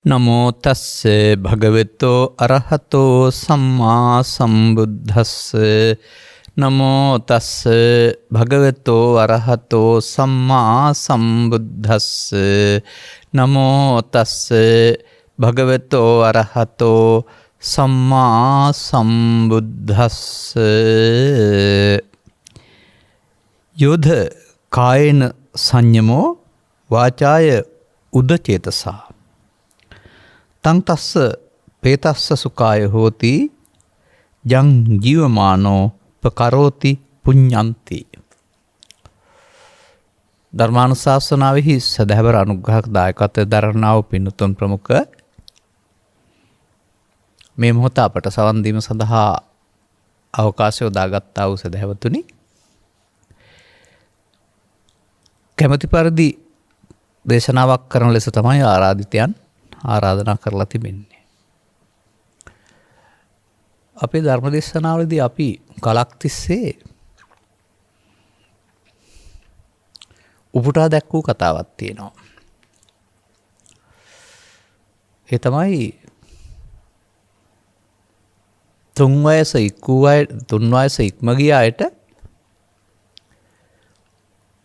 නමෝ තස්ස භගවතෝ අරහතෝ සම්මා සම්බුද්දස්ස නමෝ තස්ස භගවතෝ අරහතෝ සම්මා සම්බුද්දස්ස නමෝ තස්ස භගවතෝ අරහතෝ සම්මා සම්බුද්දස්ස යෝධ කායේන සංයමෝ වාචාය උදචේතසා තං තස්ස පේතස්ස සුඛාය හෝති ජං ජීවමානෝ පකරෝති පුඤ්ඤන්ති. ධර්මානුශාසනාවෙහි සදහවර අනුග්‍රහක දායකත්වයෙන් දරනා වූ පින්තුන් ප්‍රමුඛ මේ මොහොත අපට සවන් දීම සඳහා අවකාශය උදාගත්තා වූ සදහවතුනි, කැමැති පරිදි දේශනාවක් කරන ලෙස තමයි ආරාධිතයන් ආරාධනා කරලා තිබෙන්නේ. අපේ ධර්ම දේශනාවලදී අපි කලක් තිස්සේ උපුටා දැක්වූ කතාවක් තියෙනවා. ඒ තමයි තුන් වයස ඉක්ම ගිය අයට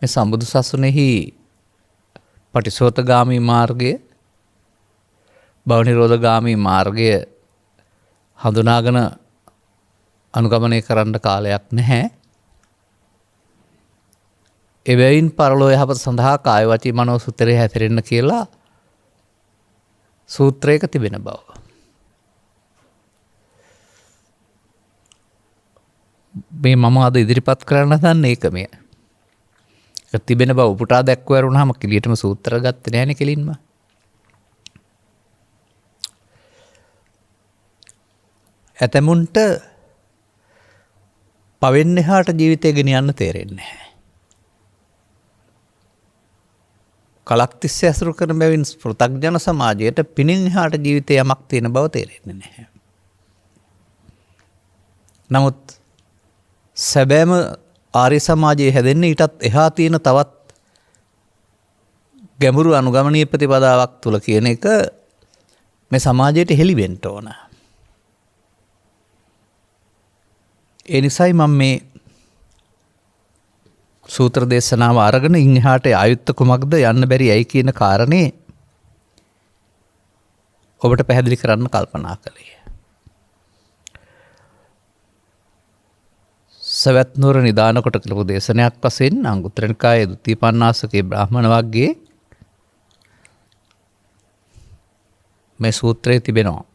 මේ සම්බුදු සසුනේහි පටිසෝතගාමී මාර්ගය, භවනිරෝධගාමී මාර්ගය හඳුනාගෙන අනුගමනය කරන්න කාලයක් නැහැ. එබැවින් පරලෝ යහපත සඳහා කාය වචී මනෝ සුත්‍රයේ හැසිරෙන්න කියලා සූත්‍රයක තිබෙන බව. මේ මම අද ඉදිරිපත් කරන්න දන්නේ ඒකමය. තිබෙන බව උපුටා දැක්වරුණාම කිලියටම සූත්‍ර ගත්තේ නැහැනේ කෙලින්ම. ඇතැමුන්ට පවෙන් එහාට ජීවිතය ගෙන යන්න තේරෙන්නේ නැහැ. කලක් තිස්සේ ඇසුරු කරන බැවින් පෘථග්ජන සමාජයට පිනින් එහාට ජීවිතය යමක් තියෙන බව තේරෙන්නේ නැහැ. නමුත් සැබෑම ආර්ය සමාජයේ හැදෙන්නේ ඊටත් එහා තියෙන තවත් ගැඹුරු අනුගමනීය ප්‍රතිපදාවක් තුල කියන එක මේ සමාජයට හෙළි වෙන්න ඕන. ඒ නිසායි මම මේ සූත්‍ර දේශනාව අරගෙන ඉන් එහාට ආයුත්ත කුමක්ද යන්න බැරි ඇයි කියන කාරණේ ඔබට පැහැදිලි කරන්න කල්පනා කළේ. සවැත් නුවර නිදාන කොට කළපු දේශනයක් වශයෙන් අංගුත්තර නිකායේ දුතිපන්නාසකේ බ්‍රාහ්මණ වර්ගයේ මේ සූත්‍රයේ තිබෙනවා.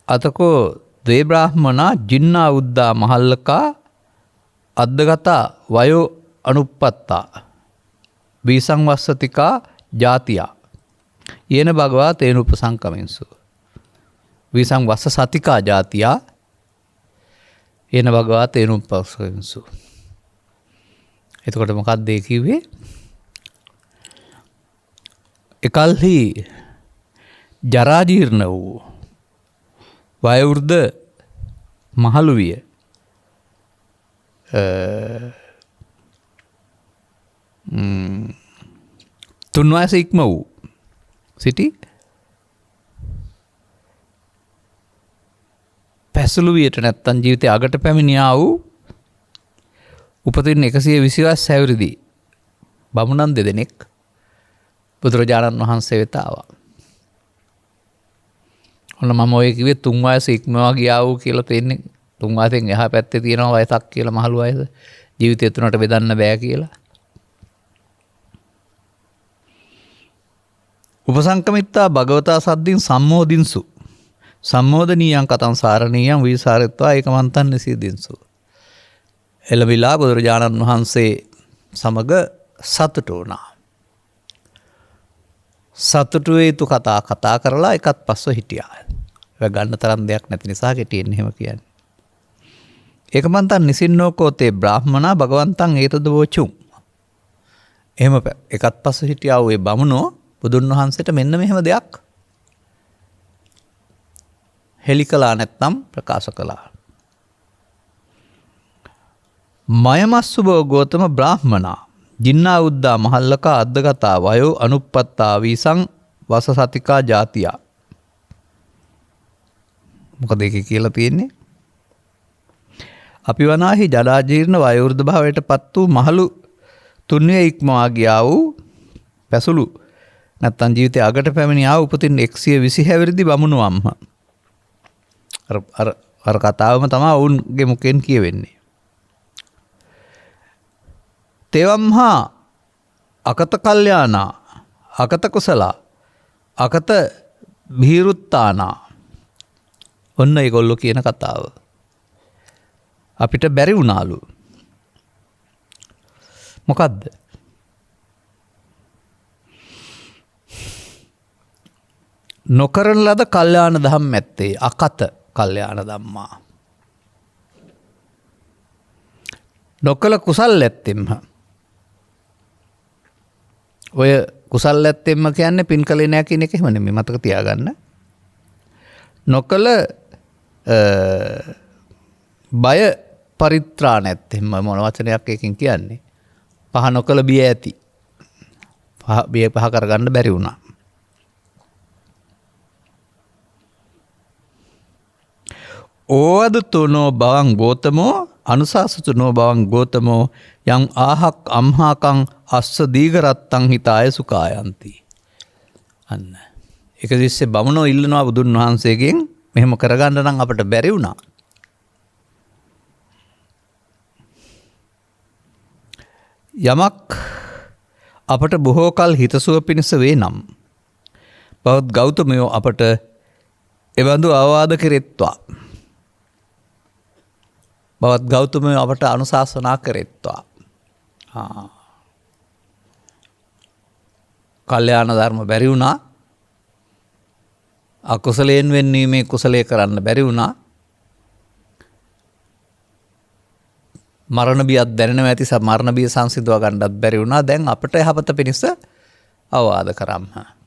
අතකෝ ද්වේ බ්‍රාහ්මනා ජින්නා උද්දා මහල්ලකා අද්දගතා වයෝ අනුප්පත්තා වීසංවස්සතිකා ජාතියා යේන භගවා තේන උපසංකමෙන්සු වීසංවස්ස සතිකා ජාතියා යේන භගවා තේන උපසංකමෙන්සු. එතකොට මොකක්ද ඒ කිව්වේ? එකල්හි ජරා ජීර්ණ වූ වයෝවෘද්ධ මහලු විය තුන් වයස ඉක්ම වූ සිටි පැසළු වියට නැත්තන් ජීවිතය අගට පැමිණියා වූ උපතින් 120 වස් හැවිරිදි බමුණන් දෙදෙනෙක් බුදුරජාණන් වහන්සේ වෙත ආවා. ඔන්න මම ඔය කිව්වේ තුන් වයස ඉක්මවා ගියා වූ කියලා තේන්නේ. තුන් වයසෙන් එහා පැත්තේ තියෙනවා වයසක් කියලා, මහලු වයස. ජීවිතය තුනට බෙදන්න බෑ කියලා. උපසංකමිත්තා භගවතා සද්දින් සම්මෝදින්සු සම්මෝදනීයං කතං සාරණීයං විසාරත්වා ඒකමන්තං නිසීදින්සු. එළවිලා බුදුරජාණන් වහන්සේ සමග සතුටු වුණා. සතුටු වේතු කතා කරලා එකත් පස්ව හිටියා. ඒක ගන්න තරම් දෙයක් නැති නිසා කෙටියෙන් එහෙම කියන්නේ. ඒකමන්තං නිසින්නෝකෝ තේ බ්‍රාහ්මනා භගවන්තං ඒතද වෝචුම්. එහෙම එකත් පස්ව හිටියා වූ ඒ බමුණෝ බුදුන් වහන්සේට මෙන්න මෙහෙම දෙයක් හෙළි කළා නැත්නම් ප්‍රකාශ කළා. මයමස්සුබෝ ගෝතම බ්‍රාහ්මනා ජින්නා උද්දා මහල්ලකා අද්දගතා වයෝ අනුප්පත්තා වීසං වසසතිකා ජාතියා. මොකද ඒක කියලා තියෙන්නේ? අපි වනාහි ජඩාජීර්ණ වයෝවෘද්ධ භාවයට පත් වූ මහලු තුන්විය ඉක්මවා ගියා වූ පැසුළු නැත්තම් ජීවිතය අගට පැමිණියා උපතින් 120 හැවිරිදි බමුණු අම්ම. අර කතාවම තමයි ඔවුන්ගේ මුඛෙන් කියවෙන්නේ. තෙවම්හා අකත කල්යාණා අකත කුසලා අකත භීරුත්තානා. ඔන්න ඒගොල්ලෝ කියන කතාව. අපිට බැරි වුණාලු. මොකද්ද? නොකරන ලද කල්යාණ ධම්ම ඇත්තේ අකත කල්යාණ ධම්මා. නොකල කුසල් ඇත්තෙම්ම. ඔය කුසල් ඇත්තෙම්ම කියන්නේ පින් කලේ නැහැ කියන එක එහෙම නෙමෙයි, මතක තියාගන්න. නොකල බය පරිත්‍රාණ ඇත්තෙම්ම මොන වචනයක් එකකින් කියන්නේ? පහ නොකල බිය ඇති. බිය පහ කරගන්න බැරි වුණා. ඕවදතුනෝ බවං ගෝතමෝ අනුශාසතුනෝ බවං ගෝතමෝ යං ආහක් අම්හාකං අස්ස දීඝරත්තං හිතාය සුඛායන්ති. අන්න ඒක දිස්සේ බමුණෝ ඉල්ලනවා බුදුන් වහන්සේගෙන් මෙහෙම කරගන්න නම් අපට බැරි වුණා. යමක් අපට බොහෝ කල හිතසුව පිණිස වේ නම් බවත් ගෞතමයෝ අපට එබඳු අවවාද කෙරෙත්වා. බවත් ගෞතමයෝ අපට අනුශාසනා කරෙත්වා. කල්යාණ ධර්ම බැරි වුණා. අකුසලයෙන් වෙන්නීමේ කුසලයේ කරන්න බැරි වුණා. මරණ බියක් දැනෙනවා ඇති මරණ බිය සංසිඳව ගන්නත් බැරි වුණා. දැන් අපට යහපත පිණිස අවවාද කරම්හ.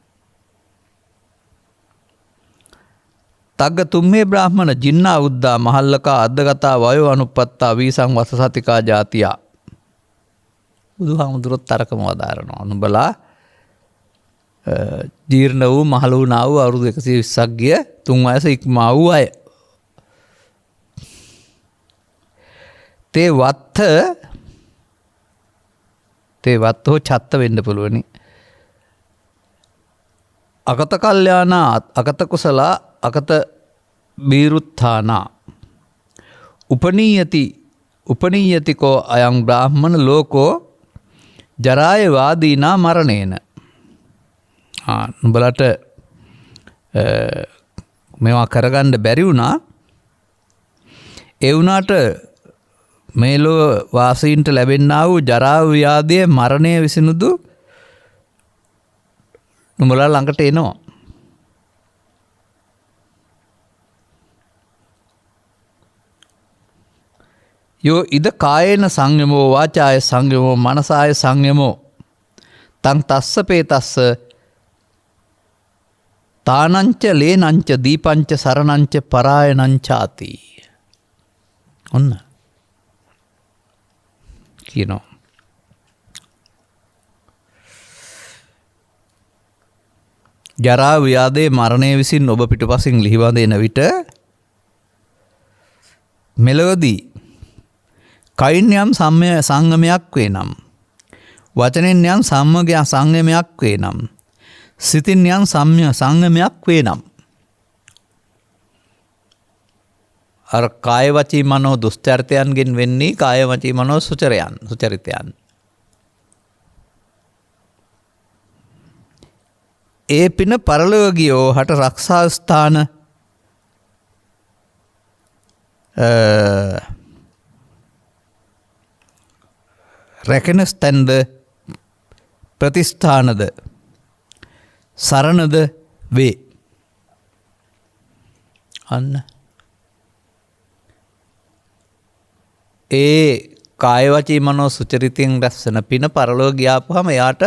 තග්ග තුම්මේ බ්‍රාහ්මණ ජින්නා උද්දා මහල්ලකා අද්දගතා වයෝ අනුපත්තා වීසං වසසතිකා ජාතියා. බුදුහාමුදුරුවෝ තරකම වදාරනවා. නුඹලා ජීර්ණ වූ මහලු වුණා වූ අවුරුදු 120ක් ගිය තුන් වයස ඉක්මා වූ අය. තේ වත්තෝ චත්ත වෙන්න පුළුවනි. අකත කල්යාණා අකත කුසලා අකත බීරුත්ථානා උපනීයතිකෝ අයං බ්‍රාහ්මණ ලෝකෝ ජරාය වාදීනා මරණේන. නුඹලට මේවා කරගන්න බැරි වුණා. ඒ වුණාට මේලෝ වාසීන්ට ලැබෙන්නා වූ ජරා ව්‍යාධිය මරණය විසිනුදු නුඹලා ළඟට එනවා. යෝ ඉද කායේන සංයමෝ වාචාය සංයමෝ මනසාය සංයමෝ තං තස්සපේ තස්ස තානංච ලේනංච දීපංච සරණංච පරායනංචාති. ඔන්න කියනවා. ජරා ව්‍යාධේ මරණය විසින් ඔබ පිටුපසින් ලිහිවඳ එන විට මෙලොවදී කයින් යම් සංයමයක් වේ නම්, වචනෙන් යම් සංයමයක් වේ නම්, සිතින් යම් සංයමයක් වේ නම්, අර කාය වචී මනෝ දුස්චරිතයන්ගෙන් වෙන්නේ කාය වචී මනෝ සුචරිතයන්. ඒ පින පරලොව ගියෝ හට රක්ෂා ස්ථාන රැකෙන ස්තන්ද ප්‍රතිස්ථානද සරණද වේ. අන්න ඒ කායවචී මනෝ සුචරිතයෙන් රැස්වන පින පරලොව ගියාපුහම එයාට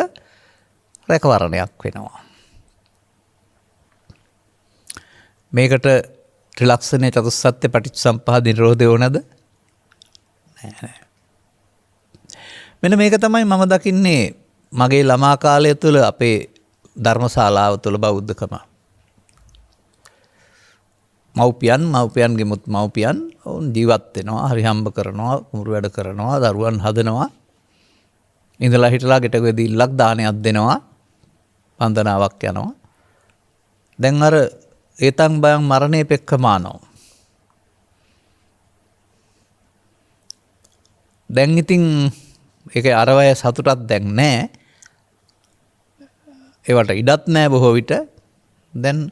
රැකවරණයක් වෙනවා. මේකට ත්‍රිලක්ෂණය චතුස්සත්‍ය පටිච්චසමුප්පාද නිරෝධය ඕනද? නෑ. මෙන්න මේක තමයි මම දකින්නේ මගේ ළමා කාලය තුළ අපේ ධර්මශාලාව තුළ බෞද්ධකම. මව්පියන්ගේ මුත් මව්පියන් ඔවුන් ජීවත් වෙනවා, හරි හම්බ කරනවා, කුඹුරු වැඩ කරනවා, දරුවන් හදනවා. ඉඳලා හිටලා ගෙට ගෙදිල්ලක් දානයක් දෙනවා, වන්දනාවක් යනවා. දැන් අර ඒතං බයං මරණේ පෙක්කමානෝ. දැන් ඉතින් ඒකේ අරවය සතුටක් දැන් නැහැ. ඒවට ඉඩත් නැහැ බොහෝ විට. දැන්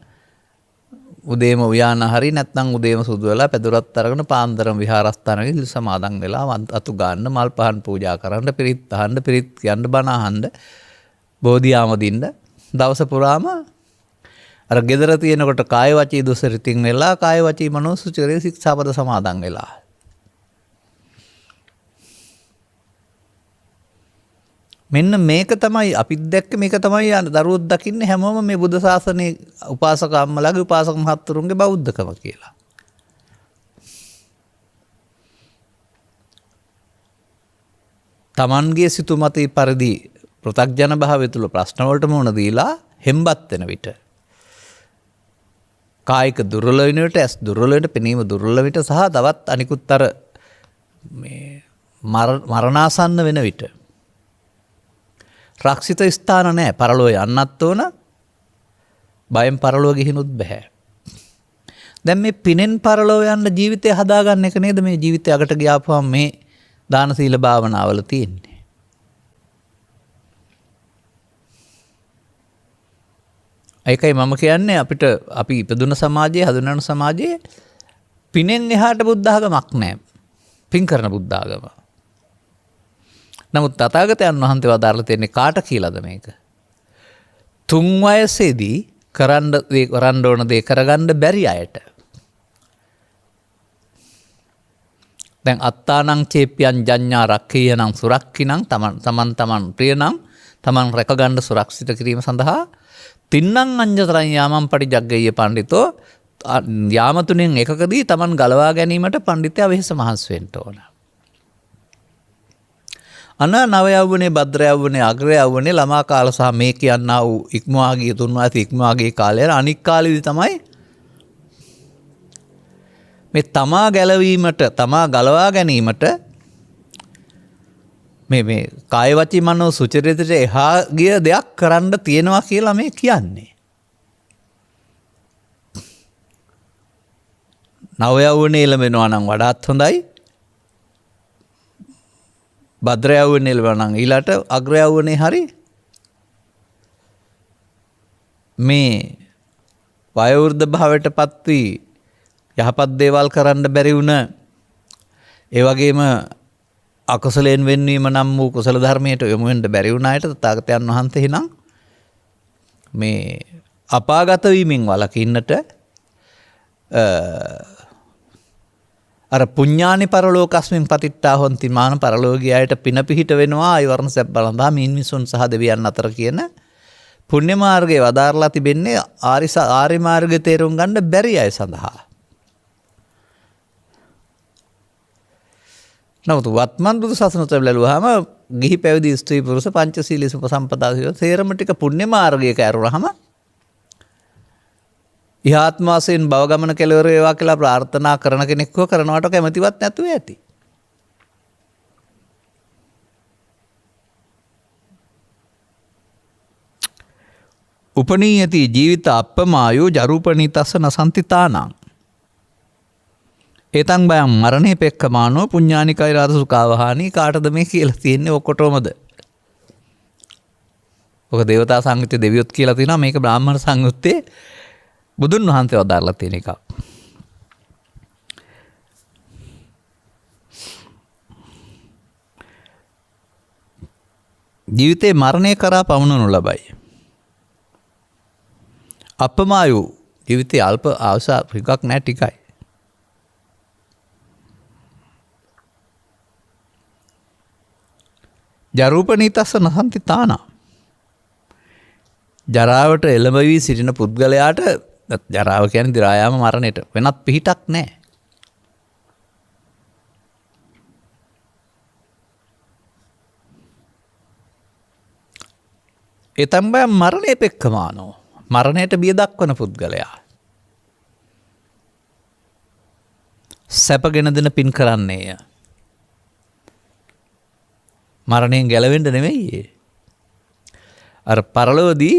උදේම උයාන හරි නැත්නම් උදේම සුදු වෙලා පැදුරත් අරගෙන පාන්දරම විහාරස්ථානවල සමාදන් වෙලා අතු ගන්න, මල් පහන් පූජා කරන්න, පිරිත් අහන්න, පිරිත් කියන්න, බණ අහන්න, බෝධියාම දින්න දවස පුරාම අර gedara තියෙනකොට කාය වචී දුසරිතින් වෙලා කාය වචී මනෝ සුචිරේ ශික්ෂාපද සමාදන් වෙලා. මෙන්න මේක තමයි අපිත් දැක්ක, මේක තමයි දරුවෝ දකින්නේ හැමෝම මේ බුද්ධ ශාසනයේ උපාසක අම්මලාගේ උපාසක මහත්තුරුන්ගේ බෞද්ධකම කියලා. තමන්ගේ සිතුමතී පරිදි පෘථග්ජන භාවය තුළ ප්‍රශ්න වලට මුහුණ දීලා හෙම්බත් වෙන විට, කායික දුර්වල වෙන විට, ඇස් දුර්වල වෙන, පෙනීම දුර්වල විට සහ තවත් අනිකුත් අර මේ මරණාසන්න වෙන විට රක්ෂිත ස්ථාන නැහැ. පරලෝ යන්නත් ඕන. බයෙන් පරලෝ ගිහිනුත් බෑ. දැන් මේ පිනෙන් පරලෝ යන්න ජීවිතය හදාගන්න එක නේද මේ ජීවිතය අගට ගියාපුවම මේ දාන සීල භාවනාවල තියෙන්නේ. ඒකයි මම කියන්නේ අපිට අපි ඉපදුන සමාජයේ, හඳුනන සමාජයේ පිනෙන් එහාට බුද්ධ ආගමක් නැහැ. පින් කරන බුද්ධ ආගම. නමුත් තථාගතයන් වහන්සේ වදාරලා තියෙන්නේ කාට කියලාද මේක? තුන් වයසේදී කරන්න ඕන දේ කරගන්න බැරි අයට. දැන් අත්තානං චේප්පියං ජඤ්ඤා රක්ඛේයනං සුරක්ඛිනං තමන් ප්‍රියනම් තමන් රැකගන්න සුරක්ෂිත කිරීම සඳහා තින්නං අඤ්ඤතරං යාමං පටිජග්ගේය පඬිතෝ යාම තුනෙන් එකකදී තමන් ගලවා ගැනීමට පඬිතයා වෙහෙස මහන්සි වෙන්න ඕන. අන නව යවුනේ, භද්‍ර යවුනේ, අග්‍ර යවුනේ, ළමා කාල සහ මේ කියන්නා වූ ඉක්මවා ගිය තුන් වයස ඉක්මවා ගිය කාලය අනික් කාලෙදි තමයි මේ තමා ගැලවීමට, තමා ගලවා ගැනීමට මේ කාය වචී මනෝ සුචරිතයට එහා ගිය දෙයක් කරන්න තියෙනවා කියලා මේ කියන්නේ. නව යවුනේ ළමෙනවා නම් වඩාත් හොඳයි. භද්‍ර යවුනේ ළමනම් ඊළාට අග්‍ර යවුනේ හරි මේ වයෝවෘද්ධ භාවයටපත් වී යහපත් දේවල් කරන්න බැරි වුණ, ඒ වගේම අකුසලයෙන් වෙන්වීම නම් වූ කුසල ධර්මයට යොමු වෙන්න බැරි වුණ අයට තථාගතයන් වහන්සේ හිනම් මේ අපාගත වීමෙන් වළකින්නට අර පුඤ්ඤානි පරලෝකස්මින් පතිට්ඨා හොන්ති මාන පරලෝකීය අයට පින පිහිට වෙනවා ආයවරණ සැප බලඳා මිනිසුන් සහ දෙවියන් අතර කියන පුණ්‍ය මාර්ගයේ වදාරලා තිබෙන්නේ ආර්ය මාර්ගයේ තේරුම් ගන්න බැරි අය සඳහා. නමුත් වත්මන් බුදු සසුන තුළ බැලුවාම ගිහි පැවිදි ස්ත්‍රී පුරුෂ පංචශීලී සුපසම්පදා සේරම ටික පුණ්‍ය මාර්ගයක ඇරුණාම ඉහාත්ම වශයෙන් භව ගමන කෙලවර වේවා කියලා ප්‍රාර්ථනා කරන කෙනෙක්ව කරනවට කැමැතිවත් නැතුව ඇති. උපනීයති ජීවිත අප්පමායෝ ජරූපනීතස්ස නසන්තිතානං ඒතං බයං මරණේ පෙක්කමානෝ පුඤ්ඤානිකයි රාත සුඛාවහානි. කාටද මේ කියලා තියෙන්නේ? ඔක්කොටමද? ඔක දේවතා සංයුත්තේ දෙවියොත් කියලා තියෙනවා. මේක බ්‍රාහ්මණ සංයුත්තේ බුදුන් වහන්සේ වදාරලා තියෙන එකක්. ජීවිතේ මරණය කරා පමුණුනු ලබයි. අපමායු ජීවිතේ අල්ප ආශා ටිකක් නෑ ටිකයි. ජරූපනීතස්ස නසන්ති තාන. ජරාවට එළඹ වී සිටින පුද්ගලයාට, ජරාව කියන්නේ දි รา යාම මරණයට වෙනත් පිහිටක් නැහැ. ඒ තමයි මරණය පෙක්කමානෝ. මරණයට බිය දක්වන පුද්ගලයා. සැපගෙන දෙන පින් කරන්නේය. මරණයෙන් ගැලවෙන්න නෙමෙයි. අර පරලොවදී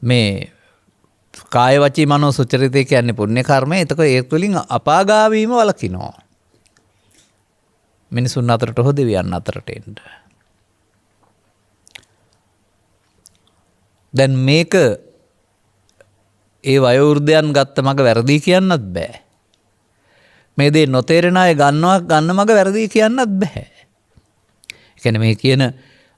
මේ කාය වචී මනෝ සුචරිතය කියන්නේ පුණ්‍ය කර්මය. එතකොට ඒ තුළින් අපාගාමීම වළකිනවා. මිනිසුන් අතරට හෝ දෙවියන් අතරට එන්න. දැන් මේක ඒ වයෝවෘද්ධයන් ගත්ත මග වැරදි කියන්නත් බෑ. මේ දේ නොතේරෙන අය ගන්න මග වැරදි කියන්නත් බෑ. ඒ කියන්නේ මේ කියන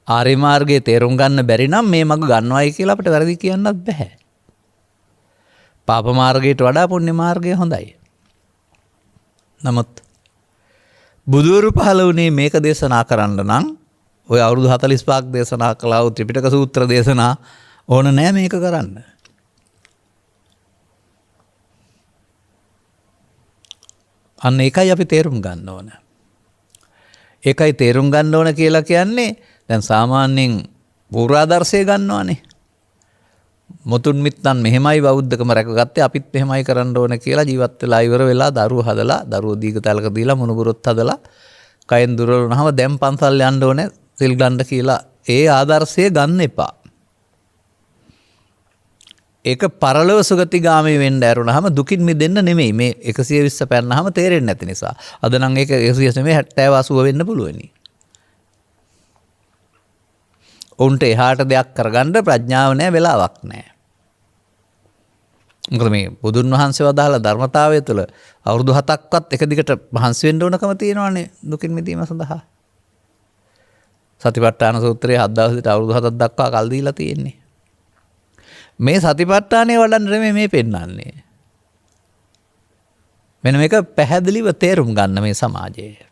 ආර්ය මාර්ගයේ තේරුම් ගන්න බැරි නම් මේ මග ගන්නවයි කියලා අපිට වැරදි කියන්නත් බෑ. පාප මාර්ගයට වඩා පුණ්‍ය මාර්ගය හොඳයි. නමුත් බුදුවරු පහළ වුණේ මේක දේශනා කරන්න නම් ඔය අවුරුදු 45ක් දේශනා කළා වූ ත්‍රිපිටක සූත්‍ර දේශනා ඕන නෑ මේක කරන්න. අන්න ඒකයි අපි තේරුම් ගන්න ඕන. ඒකයි තේරුම් ගන්න ඕන කියලා කියන්නේ දැන් සාමාන්‍යයෙන් පූර්වාදර්ශය ගන්නවානේ. මුතුන් මිත්තන් මෙහෙමයි බෞද්ධකම රැකගත්තේ අපිත් මෙහෙමයි කරන්න ඕන කියලා ජීවත් වෙලා ඉවර වෙලා දරුවෝ හදලා දරුවෝ දීගතලක දීලා මුණුබුරොත් හදලා කයෙන් දුර වුණාම දැන් පන්සල් යන්න ඕනේ සිල් ගන්න කියලා ඒ ආදර්ශය ගන්න එපා. ඒක පරලොව සුගතිගාමී වෙන්න ඇරුණාම දුකින් මිදෙන්න නෙමෙයි. මේ 120 පැන්නාම තේරෙන්නේ නැති නිසා. අද නම් ඒක 120 නෙමෙයි 70 80 වෙන්න පුළුවනි. උන්ට එහාට දෙයක් කරගන්න ප්‍රඥාව නැහැ, වෙලාවක් නැහැ. මොකද මේ බුදුන් වහන්සේ වදාළ ධර්මතාවය තුළ අවුරුදු 7ක්වත් එක දිගට මහන්සි වෙන්න ඕනකම තියෙනවානේ දුකින් මිදීම සඳහා. සතිපට්ඨාන සූත්‍රයේ 7 දවසට අවුරුදු 7ක් දක්වා කල් දීලා තියෙන්නේ. මේ සතිපට්ඨානය වඩන්න නෙමෙයි මේ පෙන්වන්නේ. මෙන්න මේක පැහැදිලිව තේරුම් ගන්න මේ සමාජයේ.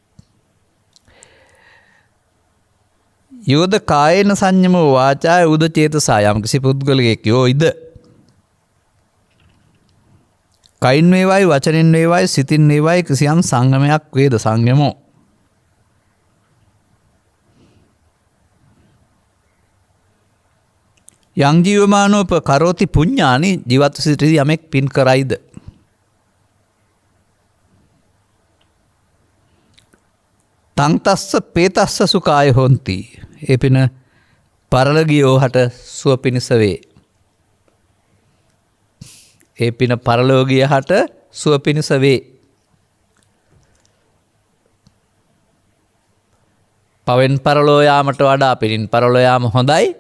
යෝධ කායේන සංයමෝ වාචාය උද චේතසා යම් කිසි පුද්ගලයෙක් යෝයිද කයින් වේවයි වචනෙන් වේවයි සිතින් වේවයි කිසියම් සංයමයක් වේද සංයමෝ යං ජීවමානෝප කරෝති පුඤ්ඤානි ජීවත් සිටි යමෙක් පින් කරයිද තං තස්ස පේතස්ස සුඛාය හොಂತಿ ඒ පින පරලගියෝ හට සුව පිණිස වේ. ඒ පින පරලෝකිය හට සුව පිණිස වේ. පවෙන් පරලෝ යාමට වඩා පිනින් පරලෝ යාම හොඳයි.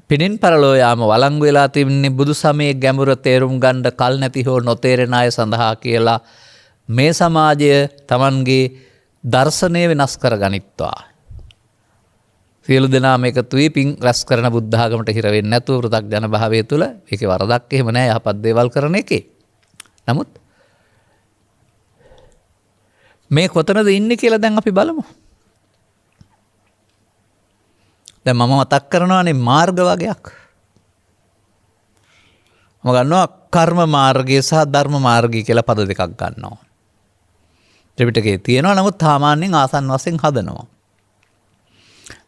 පිනින් පරලෝ යාම වළංගු වෙලා තිබෙන්නේ බුදු සමයේ ගැඹුර තේරුම් ගන්න කල් නැති හෝ නොතේරෙන අය සඳහා කියලා මේ සමාජය Tamanගේ දර්ශනය වෙනස් කර ගනිත්වා. සියලු දෙනාම එකතු වී පින් රැස් කරන බුද්ධ ආගමට හිර වෙන්නේ නැතුව පෘථග්ජන භාවය තුළ ඒකේ වරදක් එහෙම නැහැ යහපත් දේවල් කරන එකේ. නමුත් මේ කොතනද ඉන්නේ කියලා දැන් අපි බලමු. දැන් මම මතක් කරනවානේ මාර්ග වගයක්. මම ගන්නවා කර්ම මාර්ගය සහ ධර්ම මාර්ගය කියලා පද දෙකක් ගන්නවා. ත්‍රිපිටකයේ තියෙනවා නමුත් සාමාන්‍යයෙන් ආසන්න වශයෙන් හදනවා.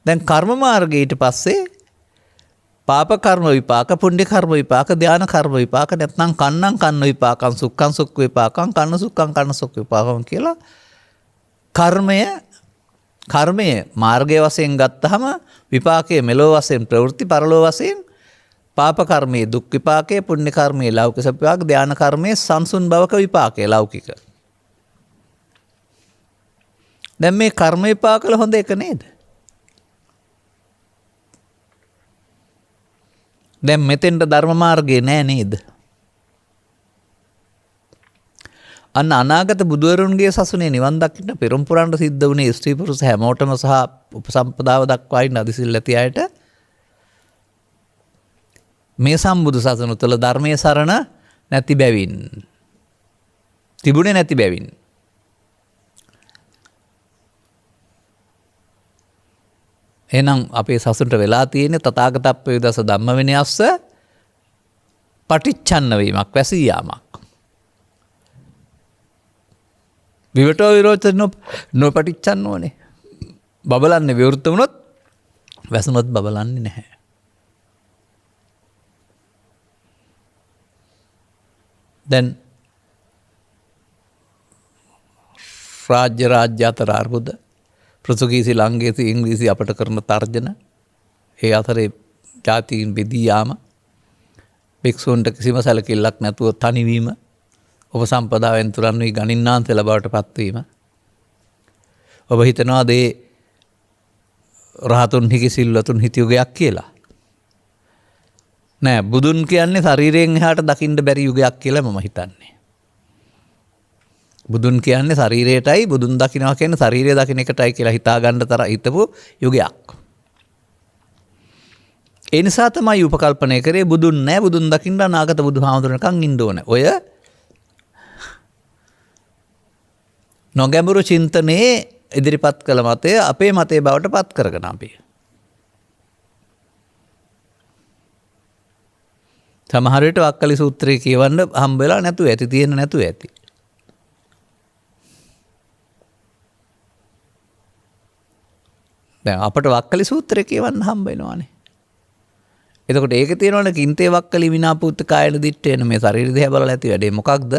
දැන් කර්ම මාර්ගය ඊට පස්සේ පාප කර්ම විපාක, පුණ්‍ය කර්ම විපාක, ධාන කර්ම විපාක නැත්නම් කන්නම් කන්න විපාකං, සුක්ඛං සුක්ඛ විපාකං, කන්න සුක්ඛං කන්න සුක්ඛ විපාකං කියලා කර්මය මාර්ගයේ වශයෙන් ගත්තහම විපාකයේ මෙලෝ වශයෙන් ප්‍රවෘත්ති, පරලෝ වශයෙන් පාප කර්මයේ දුක් විපාකයේ, පුණ්‍ය කර්මයේ ලෞකික විපාක, ධාන කර්මයේ සංසුන් භවක විපාකයේ ලෞකික. දැන් මේ කර්ම විපාකවල හොඳ එක නේද? දැන් මෙතෙන්ට ධර්ම මාර්ගේ නෑ නේද? අන්න අනාගත බුදුවරුන්ගේ සසුනේ නිවන් දකින්න පෙරම් පුරාණ සිද්ධ වුණේ ස්ත්‍රී පුරුෂ හැමෝටම සහ උපසම්පදාව දක්වා ඉන්න අදිසිල් ඇති අයට මේ සම්බුදු සසුන තුළ ධර්මයේ සරණ නැති බැවින් තිබුණේ නැති බැවින් එහෙනම් අපේ සසුනට වෙලා තියෙන්නේ තථාගතප්පේ දස ධම්ම විනයස්ස පටිච්චන්න වීමක්, වැසී යාමක්. විවටෝ විරෝචන නොපටිච්චන්න ඕනේ. බබලන්නේ විවෘත වුණොත් වැසුනොත් බබලන්නේ නැහැ. දැන් රාජ්‍ය අතර අර්බුද, පෘතුගීසි ලංකේසි ඉංග්‍රීසි අපට කරන තර්ජන, ඒ අතරේ ජාතීන් බෙදී යාම, භික්ෂූන්ට කිසිම සැලකිල්ලක් නැතුව තනිවීම, උපසම්පදාවෙන් තුරන් වී ගණින්නාන්සෙලා බවට පත්වීම. ඔබ හිතනවාද ඒ රහතුන් හිකි සිල්වතුන් හිටි යුගයක් කියලා? නෑ, බුදුන් කියන්නේ ශරීරයෙන් එහාට දකින්න බැරි යුගයක් කියලා මම හිතන්නේ. බුදුන් කියන්නේ ශරීරයටයි, බුදුන් දකින්නවා කියන්නේ ශරීරය දකින්න එකටයි කියලා හිතා ගන්න තරම් හිතපු යුගයක්. ඒ නිසා තමයි උපකල්පනය කරේ බුදුන් නෑ, බුදුන් දකින්න අනාගත බුදුහාමුදුරනකන් ඉන්න ඕනේ. ඔය නොගැඹුරු චින්තනයේ ඉදිරිපත් කළ මතය අපේ මතය බවට පත් කරගෙන අපි. සමහර විට වක්කලි සූත්‍රය කියවන්න හම්බ වෙලා නැතුව ඇති, තියෙන නැතුව ඇති. දැන් අපට වක්කලි සූත්‍රය කියවන්න හම්බ වෙනවානේ. එතකොට ඒකේ තියෙනවනේ කින්තේ වක්කලි විනාපූත කායන දිත්තේන, මේ ශරීර දෙහැ බලලා ඇති වැඩේ මොකක්ද?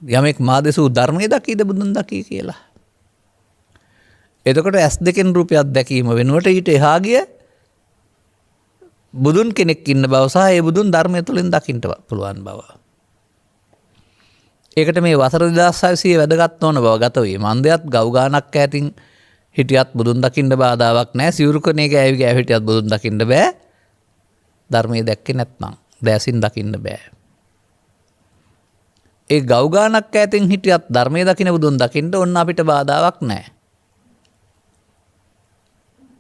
යමෙක් මාදසූ ධර්මයේ දකීද බුදුන් දකී කියලා. එතකොට ඇස් දෙකෙන් රූපයක් දැකීම වෙනුවට ඊට එහා ගිය බුදුන් කෙනෙක් ඉන්න බව සහ ඒ බුදුන් ධර්මය තුළින් දකින්න පුළුවන් බව. ඒකට මේ වසර 2600 වැදගත් නොවන බව ගත වේ. මන්දයත් ගව් ගානක් ඈතින් හිටියත් බුදුන් දකින්න බාධාවක් නැහැ. සිවුරු කනේ ගෑවි ගෑවි හිටියත් බුදුන් දකින්න බෑ. ධර්මයේ දැක්කේ නැත්නම් දැසින් දකින්න බෑ. ඒ ගව් ගානක් ඈතින් හිටියත් ධර්මයේ දකින්න බුදුන් දකින්න ඕන්න අපිට බාධාවක් නැහැ.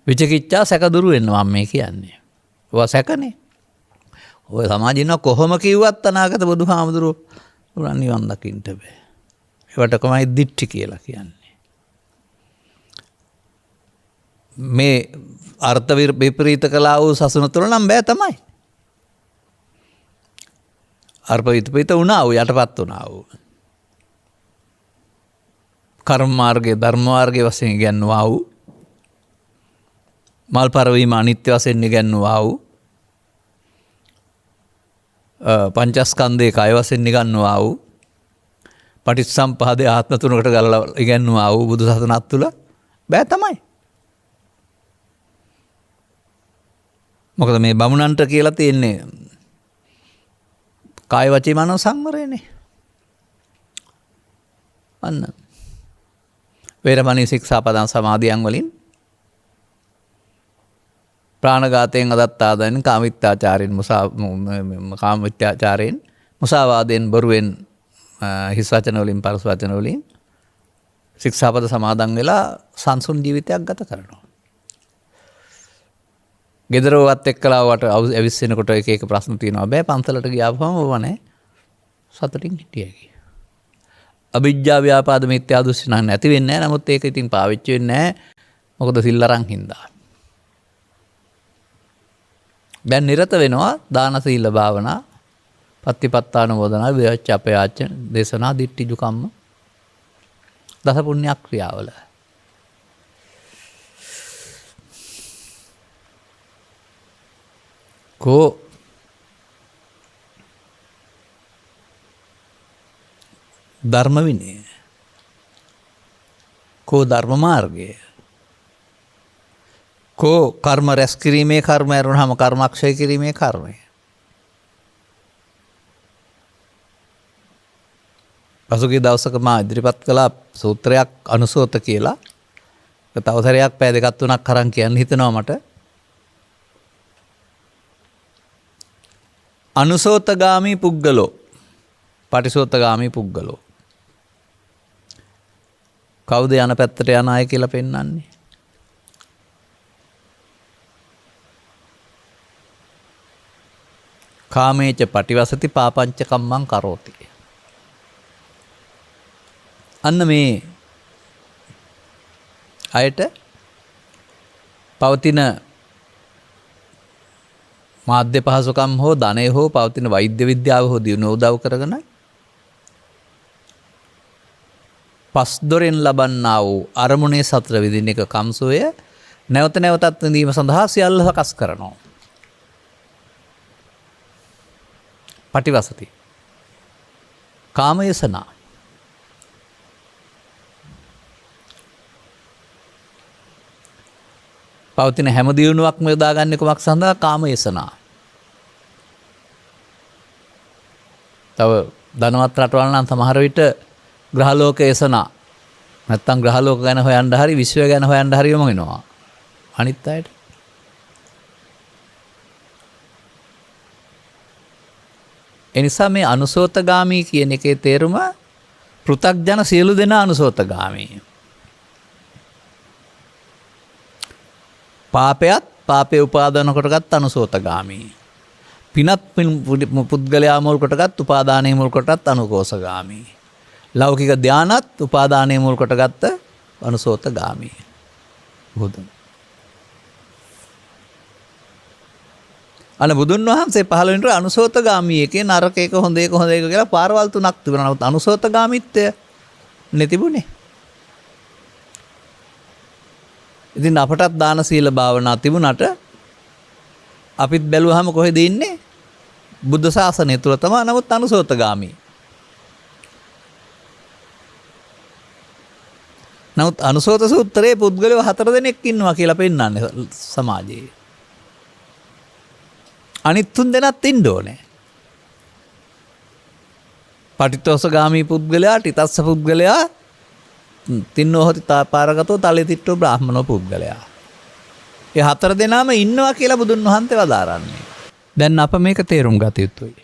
විචිකිච්ඡා සැක දුරු වෙනවා මම මේ කියන්නේ. ඔය සැකනේ. ඔය සමාජින කොහොම කිව්වත් අනාගත බුදුහාමුදුරුවෝ නිවන් දකින්න බෑ. ඒවට කොමයි දිට්ඨි කියලා කියන්නේ. මේ අර්ථ විපරීත කළා වූ සසුන තුළ නම් බෑ තමයි. අර්ථ විපරීත වුණා වූ යටපත් වුණා වූ. කර්ම මාර්ගයේ ධර්ම මාර්ගයේ වශයෙන් ඉගන්වුවා වූ, මල් පරවීම අනිත්‍ය වශයෙන් ඉගන්වුවා වූ, පංචස්කන්ධයේ කය වශයෙන් ඉගන්වුවා වූ, පටිච්චසමුප්පාදයේ ආත්ම තුනකට ගලලා ඉගන්වුවා වූ බුදු සසුනක් තුළ බෑ තමයි. මොකද මේ බමුණන්ට කියලා තියෙන්නේ කාය වචී මනෝ සංවරයනේ. අන්න වේරමණී ශික්ෂාපදං සමාදියන් වලින් ප්‍රාණඝාතයෙන්, අදත්තාදානෙන්, කාමමිත්‍යාචාරයෙන්, මුසාවාදයෙන්, බොරුවෙන්, හිස් වචන වලින්, පරස වචන වලින් ශික්ෂාපද සමාදන් වෙලා සංසුන් ජීවිතයක් ගත කරනවා. ගෙදරවත් එක්කලාවට ඇවිස්සෙනකොට එක එක ප්‍රශ්න තියෙනවා. බෑ පන්සලට ගියාම ඕවනේ සතුටින් හිටියකි. අවිජ්ජා ව්‍යාපාද මිත්‍යා දෘෂ්ටි නැති වෙන්නේ නැහැ. නමුත් ඒක ඉතින් පාවිච්චි වෙන්නේ නැහැ. මොකද සිල් අරන් හින්දා. දැන් නිරත වෙනවා දාන සීල භාවනා, පත්තිපත්තානුමෝදනා, විවච්ඡ අපයාච්ච, දේශනා, දිට්ඨිජු කම්ම, දස පුණ්‍ය ක්‍රියාවල. කෝ ධර්ම විනය, කෝ ධර්ම මාර්ගය, කෝ කර්ම රැස් කිරීමේ කර්ම ඇරුණාම කර්මක්ෂය කිරීමේ කර්මය. පසුගිය දවසක මා ඉදිරිපත් කළා සූත්‍රයක් අනුසෝත කියලා. තව සැරයක් පැය දෙකක් තුනක් අරන් කියන්න හිතෙනවා මට. අනුසෝතගාමී පුද්ගලෝ, පටිසෝතගාමී පුද්ගලෝ. කවුද යන පැත්තට යන අය කියලා පෙන්වන්නේ? කාමේච පටිවසති පාපංච කම්මං කරෝති. අන්න මේ අයට පවතින මාධ්‍ය පහසුකම් හෝ ධනය හෝ පවතින වෛද්‍ය විද්‍යාව හෝ දියුණුව උදව් කරගෙන පස් දොරෙන් ලබන්නා වූ අරමුණේ සතර විදින එක කම්සෝය නැවත නැවතත් විඳීම සඳහා සියල්ල සකස් කරනවා. පටිවසති. කාමයසනා. පවතින හැම දියුණුවක්ම යොදාගන්නේ කුමක් සඳහා? කාමයසනා. තව ධනවත් රටවල් නම් සමහර විට ග්‍රහලෝක යසනා. නැත්තම් ග්‍රහලෝක ගැන හොයන්න හරි විශ්වය ගැන හොයන්න හරි යොමු වෙනවා. අනිත් අයට. එනිසා මේ අනුසෝතගාමී කියන එකේ තේරුම පෘථග්ජන සියලු දෙනා අනුසෝතගාමී. පාපයත් පාපේ උපාදාන කොටගත් අනුසෝතගාමී. පිනත් පුද්ගලයා මුල් කොටගත් උපාදානයේ මුල් කොටත් අනුකෝසගාමී. ලෞකික ධානත් උපාදානයේ මුල් කොටගත් අනුසෝතගාමී. බුදුන්. බුදුන් වහන්සේ 15 වෙනිට අනුසෝතගාමී එකේ නරක එක හොඳ එක කියලා පාරවල් තුනක් තිබුණා. නමුත් අනුසෝතගාමීත්වය නැතිබුණේ. ඉතින් අපටත් දාන සීල භාවනා තිබුණාට අපිත් බැලුවාම කොහෙද ඉන්නේ? බුද්ධ ශාසනය තුල තමයි. නමුත් අනුසෝතගාමී. නමුත් අනුසෝත සූත්‍රයේ පුද්ගලයෝ 4 දෙනෙක් ඉන්නවා කියලා පෙන්නන්නේ සමාජයේ. අනිත් 3 දෙනාත් ඉන්න ඕනේ. පටිච්චසමුප්පාදගාමී පුද්ගලයා, ටිතස්ස පුද්ගලයා, තින්නෝ හොති පාරගතෝ තලෙතිට්ඨෝ බ්‍රාහ්මනෝ පුද්ගලයා. ඒ 4 දෙනාම ඉන්නවා කියලා බුදුන් වහන්සේ වදාරන්නේ. දැන් අප මේක තේරුම් ගත යුතුයි.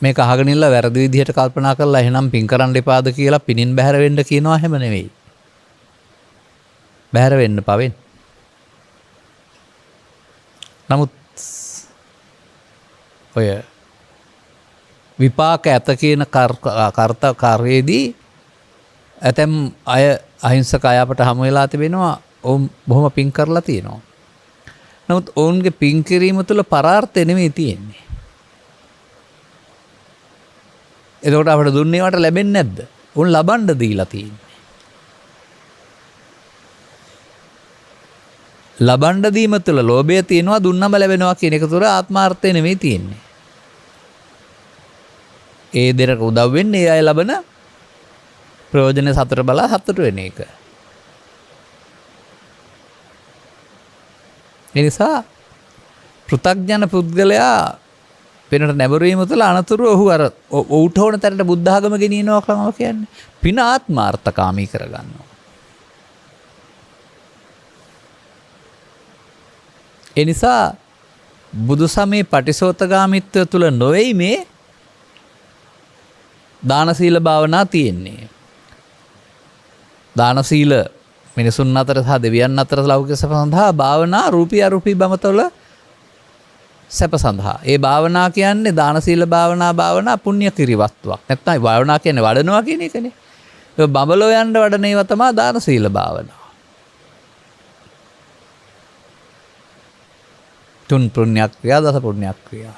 මේක අහගෙන ඉන්න වැරදි විදිහට කල්පනා කරලා එහෙනම් පින් කරන්න එපාද කියලා පිනින් බැහැර වෙන්න කියනවා හැම නෙවෙයි. බැහැර වෙන්න පවෙන්. නමුත් ඔය විපාක ඇත කියන කාර්යයේදී ඇතැම් අය අහිංසක අය අපට හමු වෙලා තිබෙනවා. ඔවුන් බොහොම පින් කරලා තියෙනවා. නමුත් ඔවුන්ගේ පින් කිරීම තුළ පරාර්ථය නෙමෙයි තියෙන්නේ. එතකොට අපට දුන්නේ වට ලැබෙන්නේ නැද්ද? උන් ලබන්න දීලා තියෙන්නේ. ලබන්න දීම තුළ ලෝභය තියෙනවා, දුන්නම ලැබෙනවා කියන එක තුළ ආත්මාර්ථය නෙමෙයි තියෙන්නේ. ඒ දෙරක උදව් වෙන්නේ ඒ අය ලබන ප්‍රයෝජන සතර බලා සතුට වෙන එක. ඒ නිසා පෘථග්ජන පුද්ගලයා පිනට නැඹුරීම තුළ අනතුරු ඔහු අර ඌට ඕන තැනට බුද්ධ ආගම ගෙනියනවා කියලා කියන්නේ. පින ආත්මාර්ථකාමී කරගන්නවා. ඒ නිසා බුදු සමයේ පටිසෝතගාමීත්වය තුළ නොවේයි මේ දාන සීල භාවනා තියෙන්නේ. දාන සීල මිනිසුන් අතර සහ දෙවියන් අතර ලෞකික සැප සඳහා භාවනා රූපී අරූපී බමතොල සැප සඳහා. ඒ භාවනා කියන්නේ දාන සීල භාවනා පුණ්‍ය කිරි වස්තුවක්. නැත්නම් භාවනා කියන්නේ වඩනවා කියන එකනේ. ඒ බබලෝ යන්න වඩන ඒවා තමයි දාන සීල භාවනා. තුන් පුණ්‍යක් ක්‍රියා, දස පුණ්‍යක් ක්‍රියා.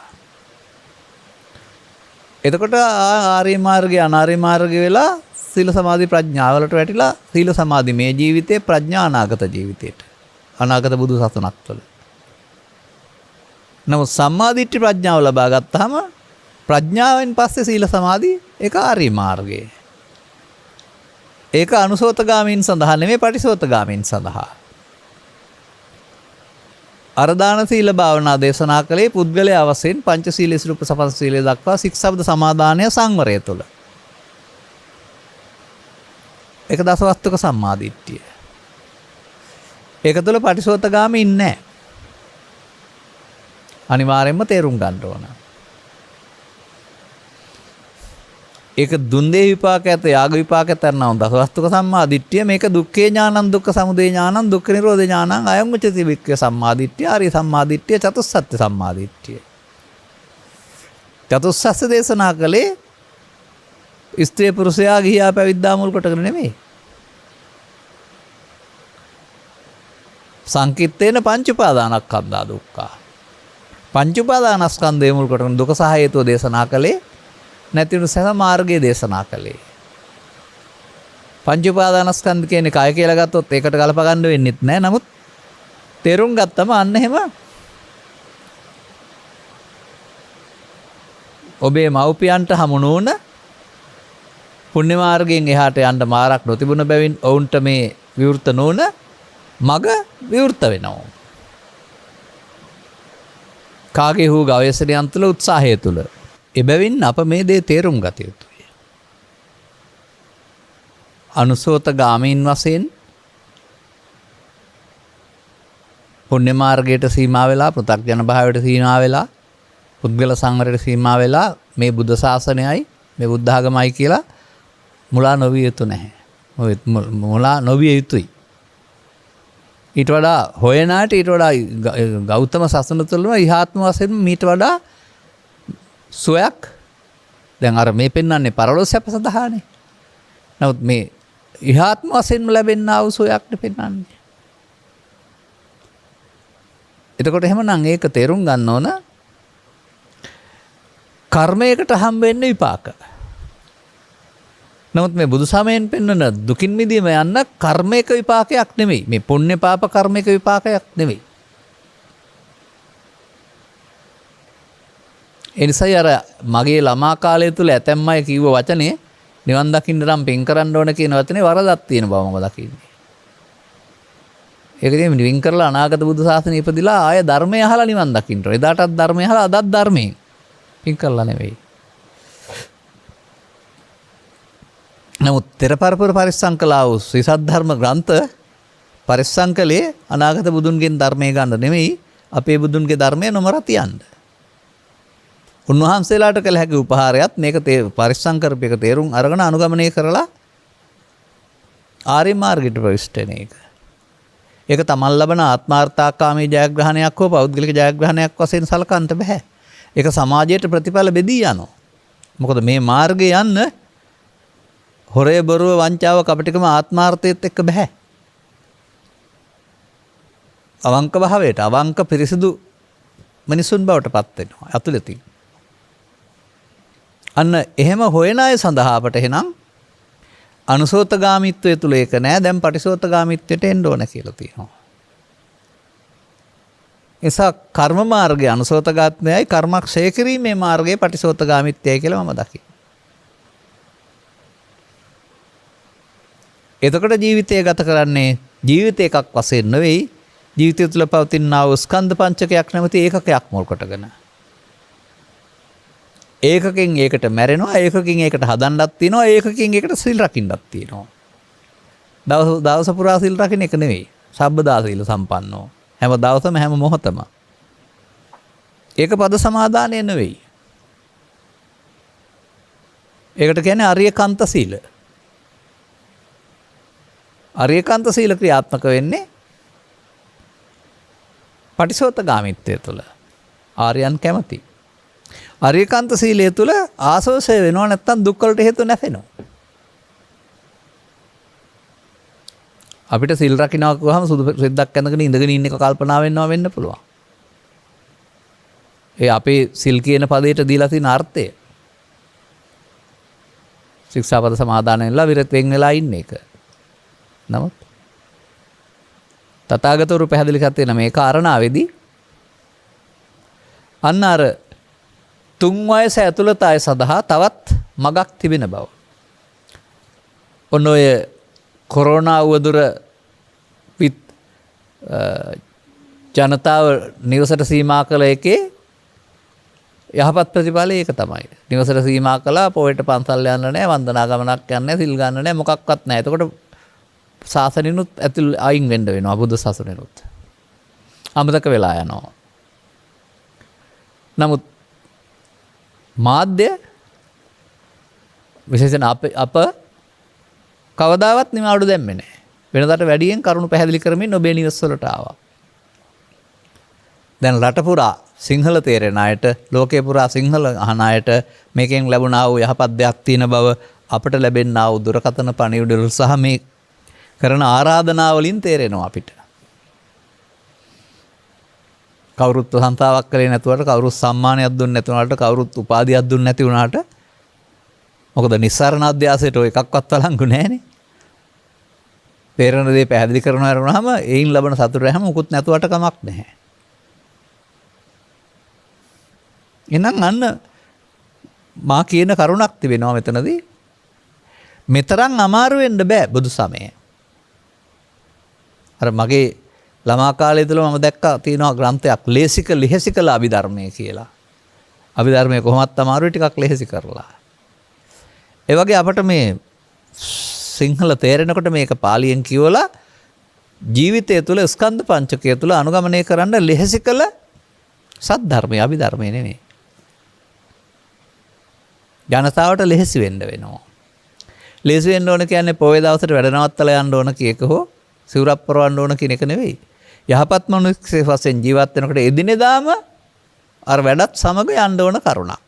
එතකොට ආර්ය මාර්ගය අනාර්ය මාර්ගය වෙලා සීල සමාධි ප්‍රඥා වලට වැටිලා සීල සමාධි මේ ජීවිතේ, ප්‍රඥා අනාගත ජීවිතේට. අනාගත බුදු සසුනක් තුළ. නමුත් සම්මාදිට්ඨි ප්‍රඥාව ලබා ගත්තාම ප්‍රඥාවෙන් පස්සේ සීල සමාධි ඒක ආර්ය මාර්ගය. ඒක අනුසෝතගාමීන් සඳහා නෙමෙයි පටිසෝතගාමීන් සඳහා. අරදාන සීල භාවනා දේශනා කළේ පුද්ගලයා වශයෙන් පංචශීලයේ සිට උපසපන් සීලය දක්වා සික්ෂබ්ද සමාදානය සංවරය තුළ. ඒක දසවස්තුක සම්මාදිට්ඨිය. ඒක තුළ පටිසෝතගාමී ඉන්නේ නැහැ. අනිවාර්යෙන්ම තේරුම් ගන්න ඕන. ඒක දුන්දේ විපාක ඇත, යාග විපාක ඇතනවා දසවස්තුක සම්මාදිට්ඨිය. මේක දුක්ඛේ ඥානං, දුක්ඛ සමුදය ඥානං, දුක්ඛ නිරෝධ ඥානං, අයං උච්චති වික්ඛ සම්මාදිට්ඨිය, ආර්ය සම්මාදිට්ඨිය, චතුස්සත්‍ය සම්මාදිට්ඨිය. චතුස්සස්ස දේශනා කළේ ස්ත්‍රී පුරුෂයා ගිහියා පැවිද්දා මුල් කොටගෙන නෙමෙයි. සංකිට්ඨේන පංච උපාදානස්කන්ධා දුක්ඛා. පංච උපාදානස්කන්ධය මුල් කොටගෙන දුක සහ හේතුව දේශනා කළේ නැතිනු සහ මාර්ගය දේශනා කළේ. පංච උපාදානස්කන්ධ කියන්නේ කය කියලා ගත්තොත් ඒකට ගලප ගන්න වෙන්නෙත් නැහැ. නමුත් තේරුම් ගත්තම අන්න එහෙම ඔබේ මව්පියන්ට හමු නොවන පුණ්‍ය මාර්ගයෙන් එහාට යන්න මාරක් නොතිබුණ බැවින් ඔවුන්ට මේ විවෘත නොවන මග විවෘත වෙනවා. කාගේ හෝ ගවේෂණයන් තුළ උත්සාහය තුළ. එබැවින් අප මේ දේ තේරුම් ගත යුතුයි. අනුසෝතගාමීන් වශයෙන් පුණ්‍ය මාර්ගයට සීමා වෙලා පෘථග්ජන භාවයට සීමා වෙලා පුද්ගල සංවරයට සීමා වෙලා මේ බුද්ධ ශාසනයයි මේ බුද්ධ ආගමයි කියලා මුලා නොවිය යුතු නැහැ. මුලා නොවිය යුතුයි. ඊට වඩා හොයනාට ඊට වඩා ගෞතම සසුන තුළම ඉහාත්ම වශයෙන් මීට වඩා සොයක් දැන් අර මේ පෙන්වන්නේ පරලෝක සැප සඳහානේ. නමුත් මේ ඉහාත්ම වශයෙන්ම ලැබෙනා වූ සොයක්ද පෙන්වන්නේ. එතකොට එහෙමනම් ඒක තේරුම් ගන්න ඕන කර්මයකට හම්බ වෙන්න විපාක. නමුත් මේ බුදු සමයෙන් පෙන්වන දුකින් මිදීම යන්න කර්මයක විපාකයක් නෙමෙයි. මේ පුණ්‍ය පාප කර්මයක විපාකයක් නෙමෙයි. ඒ නිසායි අර මගේ ළමා කාලය තුල ඇතැම් අය කිව්ව වචනේ නිවන් දකින්න නම් පින් කරන්න ඕන කියන වචනේ වරදක් තියෙන බව මම දකින්නේ. ඒක ඉතින් වින් කරලා අනාගත බුදු සාසනය ඉපදිලා ආය ධර්මය අහලා නිවන් දකින්න ඕන. එදාටත් ධර්මය අහලා අදත් ධර්මයෙන් පින් කරලා නෙවෙයි. නමුත් තෙරපරපුර පරිස්සම් කළා වූ ශ්‍රී සද්ධර්ම ග්‍රන්ථ පරිස්සම් කළේ අනාගත බුදුන්ගෙන් ධර්මය ගන්න නෙමෙයි අපේ බුදුන්ගේ ධර්මය නොමර තියන්න. උන්වහන්සේලාට කළ හැකි උපහාරයත් මේක පරිස්සම් කරපේක තේරුම් අරගෙන අනුගමනය කරලා ආර්ය මාර්ගයට ප්‍රවිෂ්ඨ වෙන එක. ඒක තමන් ලබන ආත්මාර්ථකාමී ජයග්‍රහණයක් හෝ පෞද්ගලික ජයග්‍රහණයක් වශයෙන් සලකන්න බෑ. ඒක සමාජයට ප්‍රතිඵල බෙදී යනවා. මොකද මේ මාර්ගේ යන්න හොරේ බොරුව වංචාව කපටිකම ආත්මාර්ථයත් එක්ක බෑ. අවංක භාවයට අවංක පිරිසිදු මිනිසුන් බවට පත් වෙනවා අතුලතින්. අන්න එහෙම හොයන අය සඳහා අපට එහෙනම් අනුසෝතගාමීත්වය තුල ඒක නෑ. දැන් පටිසෝතගාමීත්වයට එන්න ඕන කියලා තියෙනවා. එසා කර්ම මාර්ගයේ අනුසෝතගාත්මයයි කර්මක්ෂය කිරීමේ මාර්ගයේ පටිසෝතගාමීත්වයයි කියලා මම දකිනවා. එතකොට ජීවිතය ගත කරන්නේ ජීවිත එකක් වශයෙන් නෙවෙයි ජීවිතය තුළ පවතිනා වූ ස්කන්ධ පංචකයක් නැමැති ඒකකයක් මුල් කොටගෙන. ඒකකින් ඒකට මැරෙනවා, ඒකකින් ඒකට හදන්නත් තියෙනවා, ඒකකින් ඒකට සිල් රකින්නත් තියෙනවා. දවස පුරා සිල් රකින්න එක නෙවෙයි. සබ්බදා සීල සම්පන්නෝ. හැම දවසම හැම මොහොතම. ඒක පද සමාදානය නෙවෙයි. ඒකට කියන්නේ අරියකාන්ත සීල. අරියකාන්ත සීල ක්‍රියාත්මක වෙන්නේ පටිසෝතගාමීත්වය තුළ. ආර්යයන් කැමති. අරියකාන්ත සීලය තුළ ආසෝසය වෙනවා නැත්නම් දුක් වලට හේතු නැසෙනවා. අපිට සිල් රකින්නවා කියවහම සුදු රෙද්දක් ඇඳගෙන ඉඳගෙන ඉන්න එක කල්පනා වෙනවා වෙන්න පුළුවන්. ඒ අපේ සිල් කියන පදයට දීලා තියෙන අර්ථය. ශික්ෂාපද සමාදාන වෙලා විරත් වෙන් වෙලා ඉන්න එක. නමුත් තථාගතවරු පැහැදිලි කරලා මේ කාරණාවේදී අන්න අර තුන් වයස ඇතුළත අය සඳහා තවත් මගක් තිබෙන බව. ඔන්න ඔය කොරෝනා උවදුර ජනතාව නිවසට සීමා කළ එකේ යහපත් ප්‍රතිඵලය ඒක තමයි. නිවසට සීමා කළා පොයට පන්සල් යන්න නැහැ, වන්දනා ගමනක් යන්න නැහැ, සිල් ගන්න නැහැ, මොකක්වත් නැහැ. එතකොට ශාසනිනුත් ඇතුල් අයින් වෙන්න වෙනවා බුදු සසුනිනුත්. අමතක වෙලා යනවා. නමුත් මාධ්‍ය විශේෂයෙන් අප කවදාවත් නිමාඩු දැම්මේ නැහැ. වෙනදාට වැඩියෙන් කරුණු පැහැදිලි කරමින් ඔබේ නිවස් වලට ආවා. දැන් රට පුරා සිංහල තේරෙන අයට, ලෝකේ පුරා සිංහල අහන අයට මේකෙන් ලැබුණා වූ යහපත් දෙයක් තියෙන බව අපට ලැබෙනා වූ දුරකථන පණිවිඩවල සහ මේ කරන ආරාධනා වලින් තේරෙනවා අපිට. කවුරුත් සංතාවක් කරේ නැතුවට, කවුරුත් සම්මානයක් දුන්නේ නැතුණාට, කවුරුත් උපාධියක් දුන්නේ නැති වුණාට මොකද නිස්සාරණ අධ්‍යාසයට ඔය එකක්වත් වළංගු නැහැනේ. තේරෙන දේ පැහැදිලි කරනවා වුණාම ඒයින් ලබන සතුට හැම මොකුත් නැතුවට කමක් නැහැ. එහෙනම් අන්න මා කියන කරුණක් තිබෙනවා මෙතනදී. මෙතරම් අමාරු වෙන්න බෑ බුදු සමයේ. අර මගේ ළමා කාලේ ඉඳලා මම දැක්කා තියෙනවා ග්‍රන්ථයක් ලේසික ලිහසිකල අභිධර්මයේ කියලා. අභිධර්මයේ කොහොමත් අමාරුයි ටිකක් ලේසි කරලා. ඒ වගේ අපට මේ සිංහල තේරෙනකොට මේක පාලියෙන් කියවලා ජීවිතය තුළ ස්කන්ධ පංචකය තුළ අනුගමනය කරන්න ලෙහෙසි කළ සද්ධර්මය අභිධර්මය නෙමෙයි. ජනතාවට ලෙහෙසි වෙන්න වෙනවා. ලෙහෙසි වෙන්න ඕන කියන්නේ පොයේ දවසට වැඩ නවත්තලා යන්න ඕන කීයක හෝ සිවුරක් පරවන්න ඕන කියන එක නෙවෙයි. යහපත් මනුස්සයෙක් වශයෙන් ජීවත් වෙනකොට එදිනෙදාම අර වැඩත් සමග යන්න ඕන කරුණක්.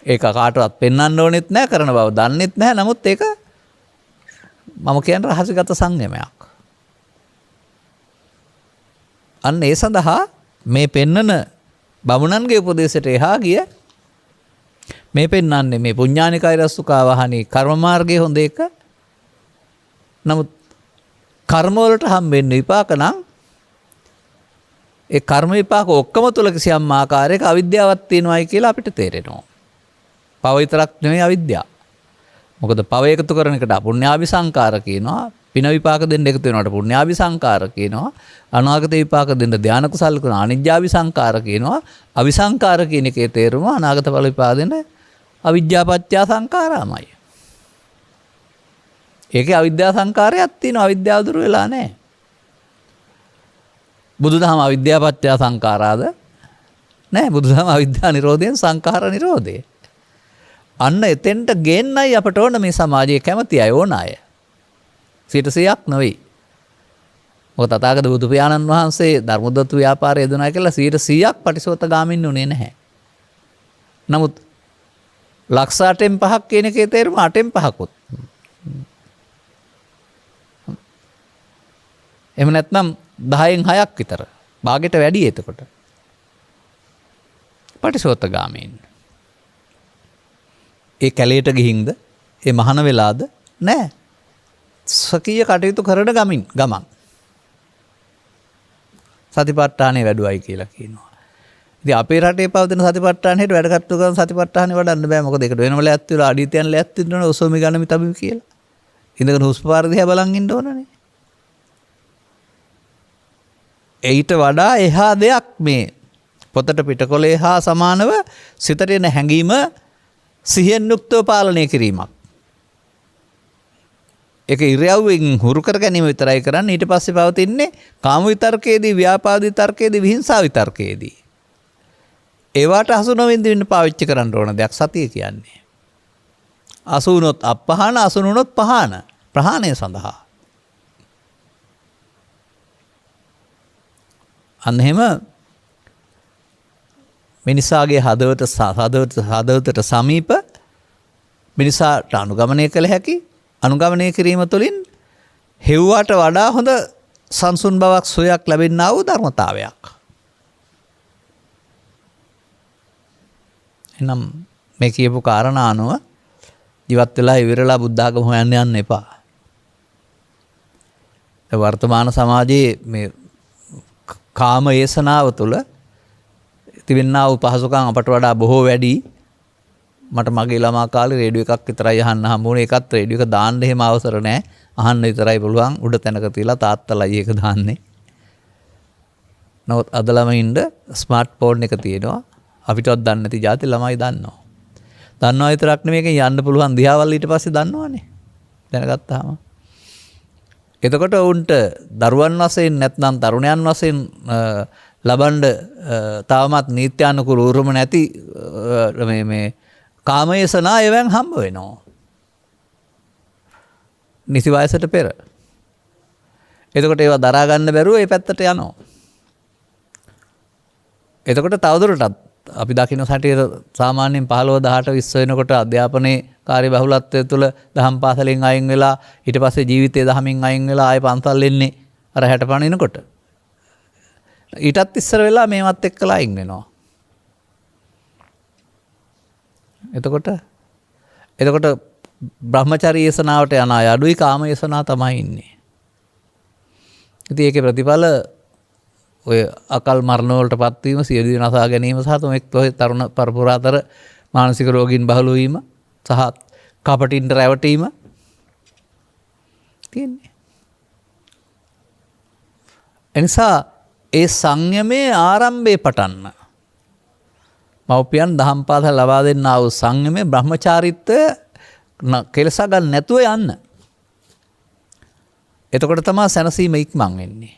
ඒක කාටවත් පෙන්වන්න ඕනෙත් නැහැ කරන බව දන්නෙත් නැහැ. නමුත් ඒක මම කියන රහසිගත සංයමයක්. අන්න ඒ සඳහා මේ පෙන්නන බමුණන්ගේ උපදේශයට එහා ගිය මේ පෙන්වන්නේ මේ පුඤ්ඤානිකයි රස්සුකාවහනි කර්ම මාර්ගයේ හොඳ එක. නමුත් කර්ම වලට හම්බෙන්නේ විපාක නම් ඒ කර්ම විපාක ඔක්කොම තුල කිසියම් ආකාරයක අවිද්‍යාවක් තියෙනවායි කියලා අපිට තේරෙනවා. පව විතරක් නෙමෙයි අවිද්‍යාව. මොකද පව එකතු කරන එකට පුණ්‍යාභි සංකාර කියනවා. පින විපාක දෙන්න එකතු වෙනවට පුණ්‍යාභි සංකාර කියනවා. අනාගත විපාක දෙන්න ධාන කුසල් කරන අනිජ්ජාභි සංකාර කියනවා. අවිසංකාර කියන එකේ තේරුම අනාගත ඵල විපාක දෙන්න අවිජ්ජාපච්චය සංකාරාමයි. ඒකේ අවිද්‍යා සංකාරයක් තියෙනවා. අවිද්‍යාව දුර වෙලා නැහැ. බුදුදහම අවිද්‍යාපච්චය සංකාරාද? නැහැ. බුදුදහම අවිද්‍යා නිරෝධයෙන් සංඛාර නිරෝධය. අන්න එතෙන්ට ගේන්නයි අපට ඕන මේ සමාජයේ කැමති අය ඕන අය. 100%ක් නෙවෙයි. මොකද තථාගත බුදු පියාණන් වහන්සේ ධර්මදත්ත ව්‍යාපාරය යදුනා කියලා 100%ක් පටිසෝතගාමින් උනේ නැහැ. නමුත් ලක්ෂ 8න් 5ක් කියන එකේ තේරුම 8න් 5කුත්. එහෙම නැත්නම් 10න් 6ක් විතර. භාගයට වැඩි එතකොට. පටිසෝතගාමීන්. ඒ කැලේට ගිහින්ද ඒ මහාන වෙලාද නෑ. සකීය කටයුතු කරන ගමන් සතිපට්ඨානේ වැඩුවයි කියලා කියනවා. ඉතින් අපේ රටේ පවතින සතිපට්ඨානෙට වැඩ කටයුතු කරන සතිපට්ඨානේ වඩන්න බෑ. මොකද ඒකට වෙනම ලෑස්ති වෙලා අඩියතෙන් ලෑස්ති වෙන්න ඕන ඔසෝමි ගන්නමි තබි කියලා. ඉඳගෙන හුස්ම පාර දිහා බලන් ඉන්න ඕනනේ. ඊට වඩා එහා දෙයක් මේ පොතට පිටකොලේ හා සමානව සිතට එන හැඟීම සිහියෙන් යුක්තව පාලනය කිරීමක්. ඒක ඉරියව්වෙන් හුරු කර ගැනීම විතරයි කරන්නේ. ඊට පස්සේ පවතින්නේ කාම විතර්කයේදී, ව්‍යාපාද විතර්කයේදී, විහිංසා විතර්කයේදී. ඒවට හසු නොවෙන්න පාවිච්චි කරන්න ඕන දෙයක් සතිය කියන්නේ. අසු වුණොත් අපහාන, අසු වුණොත් පහාන ප්‍රහාණය සඳහා. අන්න එහෙම මිනිසාගේ හදවතට සමීප මිනිසාට අනුගමනය කළ හැකි අනුගමනය කිරීම තුළින් හෙව්වට වඩා හොඳ සංසුන් බවක් සුවයක් ලැබෙන්නා වූ ධර්මතාවයක්. එනම් මේ කියපු කාරණා අනුව ජීවත් වෙලා ඉවරලා බුද්ධ ආගම හොයන්න යන්න එපා. වර්තමාන සමාජයේ මේ කාම ඒසනාව තුළ තිබෙනා වූ පහසුකම් අපට වඩා බොහෝ වැඩි. මට මගේ ළමා කාලේ රේඩියෝ එකක් විතරයි අහන්න හම්බුනේ. ඒකත් රේඩියෝ එක දාන්න එහෙම අවසර නැහැ. අහන්න විතරයි පුළුවන්. උඩ තැනක තියලා තාත්තලායි ඒක දාන්නේ. නමුත් අද ළමයින්ද ස්මාර්ට් ෆෝන් එක තියෙනවා. අපිටවත් දන්නේ නැති જાති ළමයි දන්නවා. දන්නවා විතරක් නෙමෙයි ඒකෙන් යන්න පුළුවන් දිහාවල් ඊට පස්සේ දන්නවනේ. දැනගත්තාම. එතකොට උන්ට දරුවන් වශයෙන් නැත්නම් තරුණයන් වශයෙන් ලබන්න තාමත් නීත්‍යානුකූල උරුම නැති මේ කාමයේසනා එවෙන් හම්බ වෙනවා. නිසි වයසට පෙර. එතකොට ඒවා දරා ගන්න බැරුව ඒ පැත්තට යනවා. එතකොට තවදුරටත් අපි දකින්න හැටියට සාමාන්‍යයෙන් 15 18 20 වෙනකොට අධ්‍යාපනයේ කාර්යබහුලත්වය තුළ දහම් පාසලෙන් අයින් වෙලා ඊට පස්සේ ජීවිතයේ දහමින් අයින් වෙලා ආයෙ පන්සල් එන්නේ අර 60 පණිනකොට. ඊටත් ඉස්සර වෙලා මේවත් එක්කලා අයින් වෙනවා. එතකොට බ්‍රහ්මචාරී යසනාවට යන අය අඩුයි කාම යසනා තමයි ඉන්නේ. ඉතින් ඒකේ ප්‍රතිඵල ඔය අකල් මරණ වලට පත්වීම, සියලු දේ නසා ගැනීම සහ තුමෙක් තරුණ පරපුර අතර මානසික රෝගීන් බහුල වීම සහ කපටින්ට රැවටීම තියෙන්නේ. එනිසා ඒ සංයමයේ ආරම්භයේ පටන්න මව්පියන් දහම් පාසල් ලබා දෙන්නා වූ සංයමයේ බ්‍රහ්මචාරීත්වය කෙලසා ගන්න නැතුව යන්න. එතකොට තමයි සැනසීම ඉක්මන් වෙන්නේ.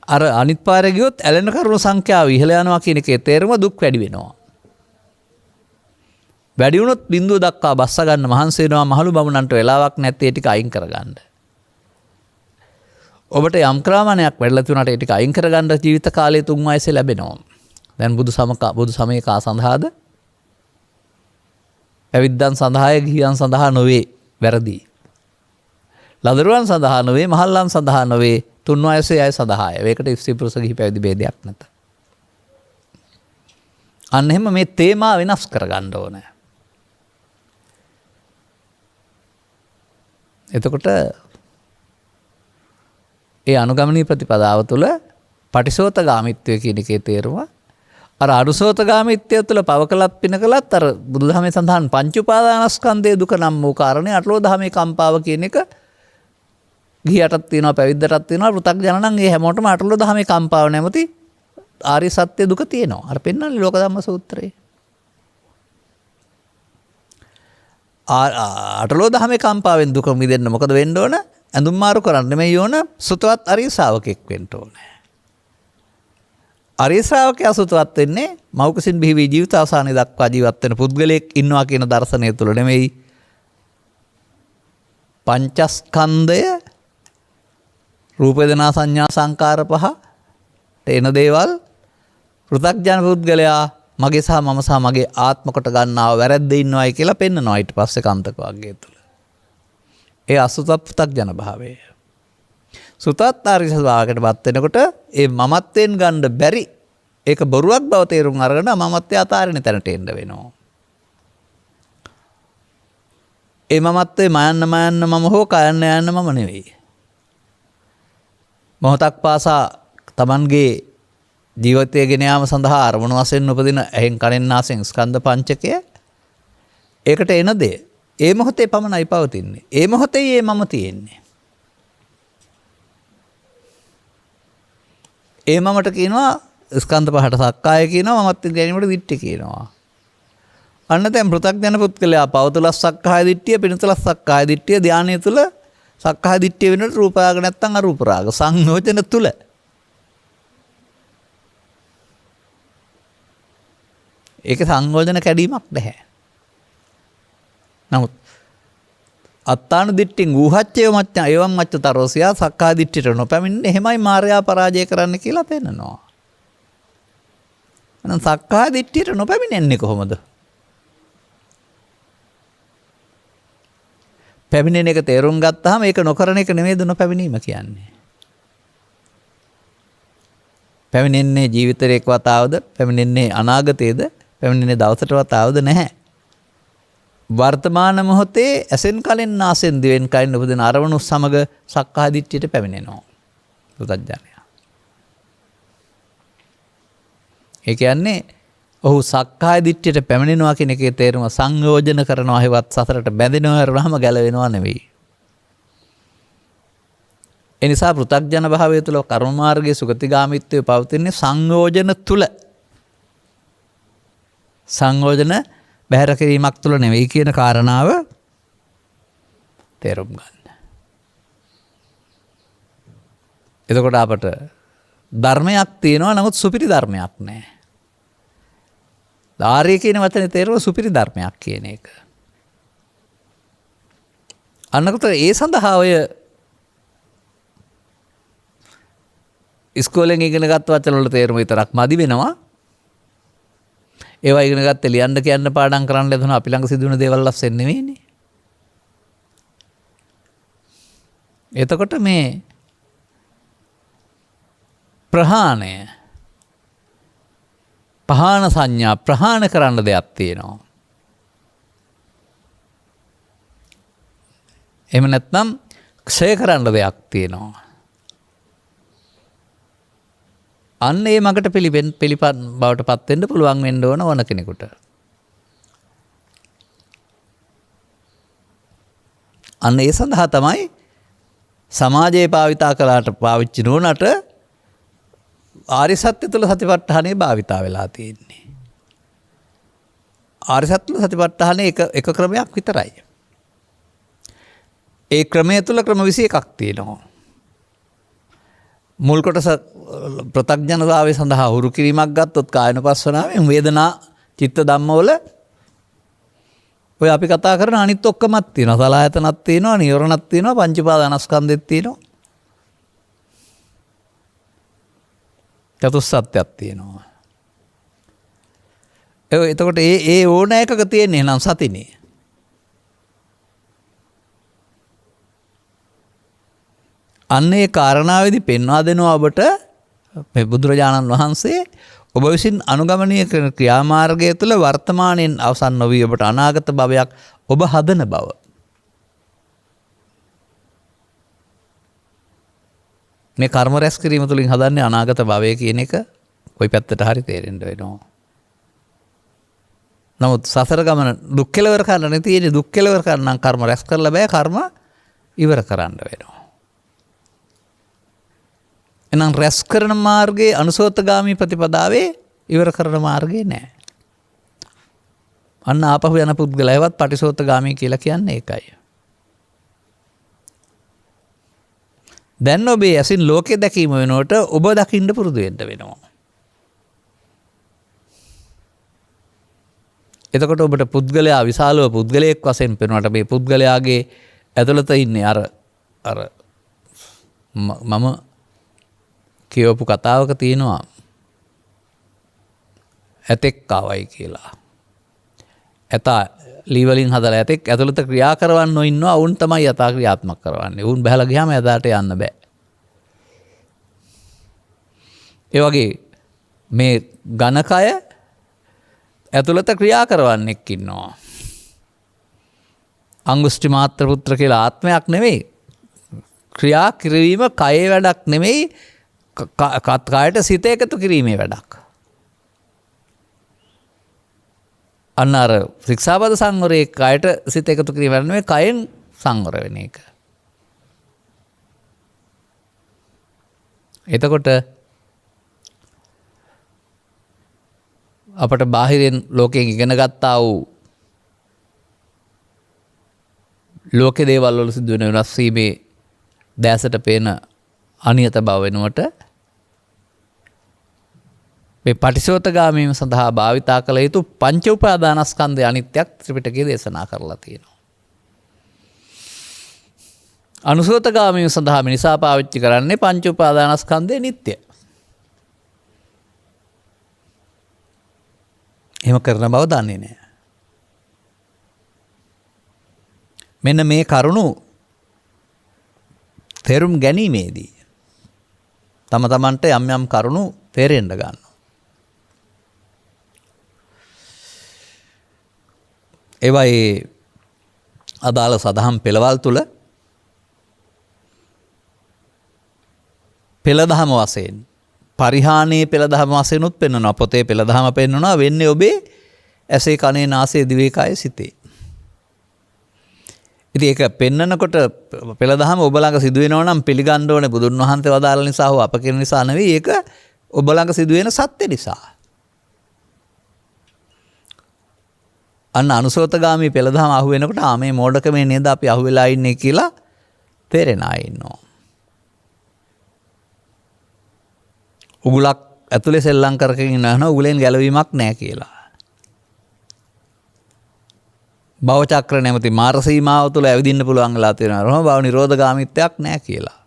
අර අනිත් පාරේ ගියොත් ඇලෙන කරුණු සංඛ්‍යාව ඉහළ යනවා කියන එකේ තේරුම දුක් වැඩි වෙනවා. වැඩි වුණොත් බිඳුව දක්වා බස්ස ගන්න මහන්සි වෙනවා මහලු බමුණන්ට වෙලාවක් නැත්තේ ටික අයින් කරගන්න. ඔබට යම් ක්‍රාමණයක් වැඩිලා තුනට ඒ ටික අයින් කරගන්න ජීවිත කාලයේ 3 වයසේ ලැබෙනවා. දැන් බුදු සමයේ කා සඳහාද? පැවිද්දන් සඳහාය, ගිහියන් සඳහා නොවේ. වැරදි. ලදරුවන් සඳහා නොවේ, මහල්ලන් සඳහා නොවේ, 3 වයසේ අය සඳහාය. ඒකට ස්ත්‍රී පුරුෂ ගිහි පැවිදි ભેදයක් නැත. අන්න එහෙම මේ තේමා වෙනස් කරගන්න ඕනේ. එතකොට ඒ අනුගමනීය ප්‍රතිපදාව තුළ පටිසෝතගාමිත්වය කියන එකේ තේරුම අර අනුසෝතගාමිත්වය තුළ පව කළත් පින කළත් අර බුදුදහමේ සඳහන් පංච උපාදානස්කන්ධයේ දුක නම් වූ කාරණේ අටලෝ දහමේ කම්පාව කියන එක ගිහියටත් තියෙනවා පැවිද්දටත් තියෙනවා පෘථග්ජන නම් ඒ හැමෝටම අටලෝ දහමේ කම්පාව නැමැති ආර්ය සත්‍ය දුක තියෙනවා. අර පෙන්වන්නේ ලෝක ධම්ම සූත්‍රයේ. අටලෝ දහමේ කම්පාවෙන් දුක මිදෙන්න මොකද වෙන්න ඕන? ඇඳුම් මාරු කරන්න නෙමෙයි ඕන, සුතවත් අරිය ශ්‍රාවකෙක් වෙන්න ඕනේ. අරිය ශ්‍රාවකයා සුතවත් වෙන්නේ මෞකසින් බිහි වී ජීවිත අවසානයේ දක්වා ජීවත් වෙන පුද්ගලයෙක් ඉන්නවා කියන දර්ශනය තුළ නෙමෙයි. පංචස්කන්ධය රූප වේදනා සංඥා සංකාර පහ එන දේවල් පෘථග්ජන පුද්ගලයා මගේ සහ මම සහ මගේ ආත්ම කොට ගන්නව වැරද්ද ඉන්නවයි කියලා පෙන්නනවා ඊට පස්සේ කන්තක වර්ගය තුළ. ඒ අසුත පෘථග්ජන භාවය. සුතත් ආර්ය ස්වභාවයකටපත් වෙනකොට ඒ මමත්වෙන් ගන්න බැරි ඒක බොරුවක් බව තේරුම් අරගෙන මමත්වය අතාරින තැනට එන්න වෙනවා. ඒ මමත්වේ මයන්න මම හෝ කයන්න යන්න මම නෙවෙයි. මොහොතක් පාසා තමන්ගේ ජීවිතය ගෙන යාම සඳහා අරමුණු වශයෙන් උපදින ඇහෙන් කනෙන් නාසයෙන් ස්කන්ධ පංචකය ඒකට එන දේ ඒ මොහොතේ පමණයි පවතින්නේ. ඒ මොහොතේ ඒ මම තියෙන්නේ. ඒ මමට කියනවා ස්කන්ධ පහට සක්කාය කියනවා මමත් ගැනීමට දිට්ඨි කියනවා. අන්න දැන් පෘථග්ජන පුද්ගලයා පවතුල සක්කාය දිට්ඨිය පිනතුල සක්කාය දිට්ඨිය ධානය තුල සක්කාය දිට්ඨිය වෙනකොට රූප රාග නැත්තම් අරූප රාග සංයෝජන තුල ඒක සංයෝජන කැඩීමක් නැහැ. නමුත් අත්තාන දිට්ඨින් ඌහච්චේව මච්චා එවම් මච්චතරෝසියා සක්කාය දිට්ඨියට නොපැමිණෙන්නේ එහෙමයි මාර්යා පරාජය කරන්න කියලා පෙන්නනවා. එහෙනම් සක්කාය දිට්ඨියට නොපැමිණෙන්නේ කොහොමද? පැමිණෙන එක තේරුම් ගත්තාම ඒක නොකරන එක නෙමෙයි නොපැමිණීම කියන්නේ. පැමිණෙන්නේ ජීවිතේ එක් වතාවද? පැමිණෙන්නේ අනාගතයේද? පැමිණෙන්නේ දවසට වතාවද නැහැ. වර්තමාන මොහොතේ ඇසෙන් කලෙන් නාසෙන් දිවෙන් කයින් උපදින අරමුණු සමග සක්කාය දිට්ඨියට පැමිණෙනවා. පුතඥයා. ඒ කියන්නේ ඔහු සක්කාය දිට්ඨියට පැමිණෙනවා කියන එකේ තේරුම සංයෝජන කරනවා හේවත් සසරට බැඳෙනවා රහම ගැලවෙනවා නෙවෙයි. ඒ නිසා පෘථග්ජන භාවය තුළ කර්ම මාර්ගයේ සුගතිගාමීත්වයේ පවතින්නේ සංයෝජන තුල. සංයෝජන බැහැර කිරීමක් තුළ නෙවෙයි කියන කාරණාව තේරුම් ගන්න. එතකොට අපට ධර්මයක් තියෙනවා නමුත් සුපිරි ධර්මයක් නැහැ. ආර්ය කියන වචනේ තේරුම සුපිරි ධර්මයක් කියන එක. අන්නකට ඒ සඳහා ඔය ඉස්කෝලෙන් ඉගෙන ගත්ත වචන වල තේරුම විතරක් මදි වෙනවා. ඒවා ඉගෙන ගත්තේ ලියන්න කියන්න පාඩම් කරන්න ලැබුණ අපි ළඟ සිදුවන දේවල් ලස්සෙන් නෙවෙයිනේ. එතකොට මේ ප්‍රහාණය පහාන සංඥා ප්‍රහාණ කරන්න දෙයක් තියෙනවා. එහෙම නැත්නම් ක්ෂය කරන්න දෙයක් තියෙනවා. අන්න ඒ මගට පිළිපන් බවට පත් වෙන්න පුළුවන් වෙන්න ඕන කෙනෙකුට. අන්න ඒ සඳහා තමයි සමාජයේ භාවිතා කළාට පාවිච්චි නොවනට ආර්ය සත්‍ය තුළ සතිපට්ඨානය භාවිතා වෙලා තියෙන්නේ. ආර්ය සත්‍ය තුළ සතිපට්ඨානය එක ක්‍රමයක් විතරයි. ඒ ක්‍රමය තුළ ක්‍රම 21ක් තියෙනවා. මුල් කොටස ප්‍රත්‍යඥතාවය සඳහා හුරු කිරීමක් ගත්තොත් කායනුපස්සනාවෙන් වේදනා චිත්ත ධම්මවල ඔය අපි කතා කරන අනිත් ඔක්කොමත් තියෙනවා. සලආයතනක් තියෙනවා, නියෝරණක් තියෙනවා, පංච උපාදානස්කන්ධෙත් තියෙනවා. චතුස්සත්‍යයක් තියෙනවා. එතකොට ඒ ඕන එකක තියෙන්නේ නම් සතිනේ. අන්න ඒ කාරණාවේදී පෙන්වා දෙනවා ඔබට මේ බුදුරජාණන් වහන්සේ ඔබ විසින් අනුගමනය කරන ක්‍රියාමාර්ගය තුළ වර්තමානයෙන් අවසන් නොවී ඔබට අනාගත භවයක් ඔබ හදන බව. මේ කර්ම රැස් කිරීම තුළින් හදන්නේ අනාගත භවය කියන එක කොයි පැත්තට හරි තේරෙන්න වෙනවා. නමුත් සසර ගමන දුක් කෙලවර කරන්න තියෙන්නේ දුක් කෙලවර කරන්න කර්ම රැස් කරලා බෑ කර්ම ඉවර කරන්න වෙනවා. එනම් රැස් කරන මාර්ගයේ අනුසෝතගාමී ප්‍රතිපදාවේ ඉවර කරන මාර්ගය නෑ. අන්න ආපහු යන පුද්ගලයාවත් පටිසෝතගාමී කියලා කියන්නේ ඒකයි. දැන් ඔබේ ඇසින් ලෝකෙ දැකීම වෙනුවට ඔබ දකින්න පුරුදු වෙන්න වෙනවා. එතකොට ඔබට පුද්ගලයා විශාලව පුද්ගලයෙක් වශයෙන් පෙනුනට මේ පුද්ගලයාගේ ඇතුළත ඉන්නේ අර මම කියවපු කතාවක තියෙනවා ඇතෙක් ආවයි කියලා. ඇතා ලී වලින් හදලා ඇතෙක් ඇතුළත ක්‍රියා කරවන්නෝ ඉන්නවා. උන් තමයි යථා ක්‍රියාත්මක කරවන්නේ. උන් බහලා ගියාම යථාට යන්න බෑ. ඒ වගේ මේ ඝනකය ඇතුළත ක්‍රියා කරවන්නෙක් ඉන්නවා. අංගුෂ්ටි මාත්‍ර පුත්‍ර කියලා ආත්මයක් නෙමෙයි. ක්‍රියා කිරීම කයේ වැඩක් නෙමෙයි. කයට සිත එකතු කිරීමේ වැඩක්. අන්න අර ශික්ෂාපද සංවරයේ කයට සිත එකතු කිරීම වැඩ නෙමෙයි කයෙන් සංවර වෙන එක. එතකොට අපට බාහිරෙන් ලෝකයෙන් ඉගෙන ගත්තා වූ ලෝක දේවල් වල සිදුවෙන වෙනස් වීමේ දැසට පේන අනියත බව වෙනුවට මේ පටිසෝතගාමීම සඳහා භාවිතා කළ යුතු පංච උපාදානස්කන්ධය අනිත්‍යයක් ත්‍රිපිටකයේ දේශනා කරලා තියෙනවා. අනුසෝතගාමීම සඳහා මිනිසා පාවිච්චි කරන්නේ පංච උපාදානස්කන්ධය නිට්ටය. එහෙම කරන බව දන්නේ නැහැ. මෙන්න මේ කරුණු තේරුම් ගැනීමේදී තම තමන්ට යම් යම් කරුණු තේරෙන්න ගන්නවා. ඒවයි අදාළ සදහම් පෙළවල් තුළ පෙළදහම වශයෙන් පරිහානයේ පෙළදහම වශයෙන්ුත් පෙන්වනවා. පොතේ පෙළදහම පෙන්වනවා වෙන්නේ ඔබේ ඇසේ කනේ නාසයේ දිවේ කයේ සිතේ. ඉතින් ඒක පෙන්නකොට පෙළදහම ඔබ ළඟ සිදු වෙනවා නම් පිළිගන්න ඕනේ බුදුන් වහන්සේ වදාළ නිසා හෝ අප කියන නිසා නෙවෙයි. ඒක ඔබ ළඟ සිදු වෙන සත්‍ය නිසා. අන්න අනුසෝතගාමී පෙළදහම අහු වෙනකොට මේ මෝඩකමේ නේද අපි අහු වෙලා ඉන්නේ කියලා තේරෙන අය ඉන්නවා. උගුලක් ඇතුලේ සෙල්ලම් කරගෙන ඉන්නවා උගුලෙන් ගැලවීමක් නැහැ කියලා. භව චක්‍ර නැමැති මාර සීමාව තුළ ඇවිදින්න පුළුවන් වෙලා තියෙනවා. රෝම භව නිරෝධගාමීත්වයක් නැහැ කියලා.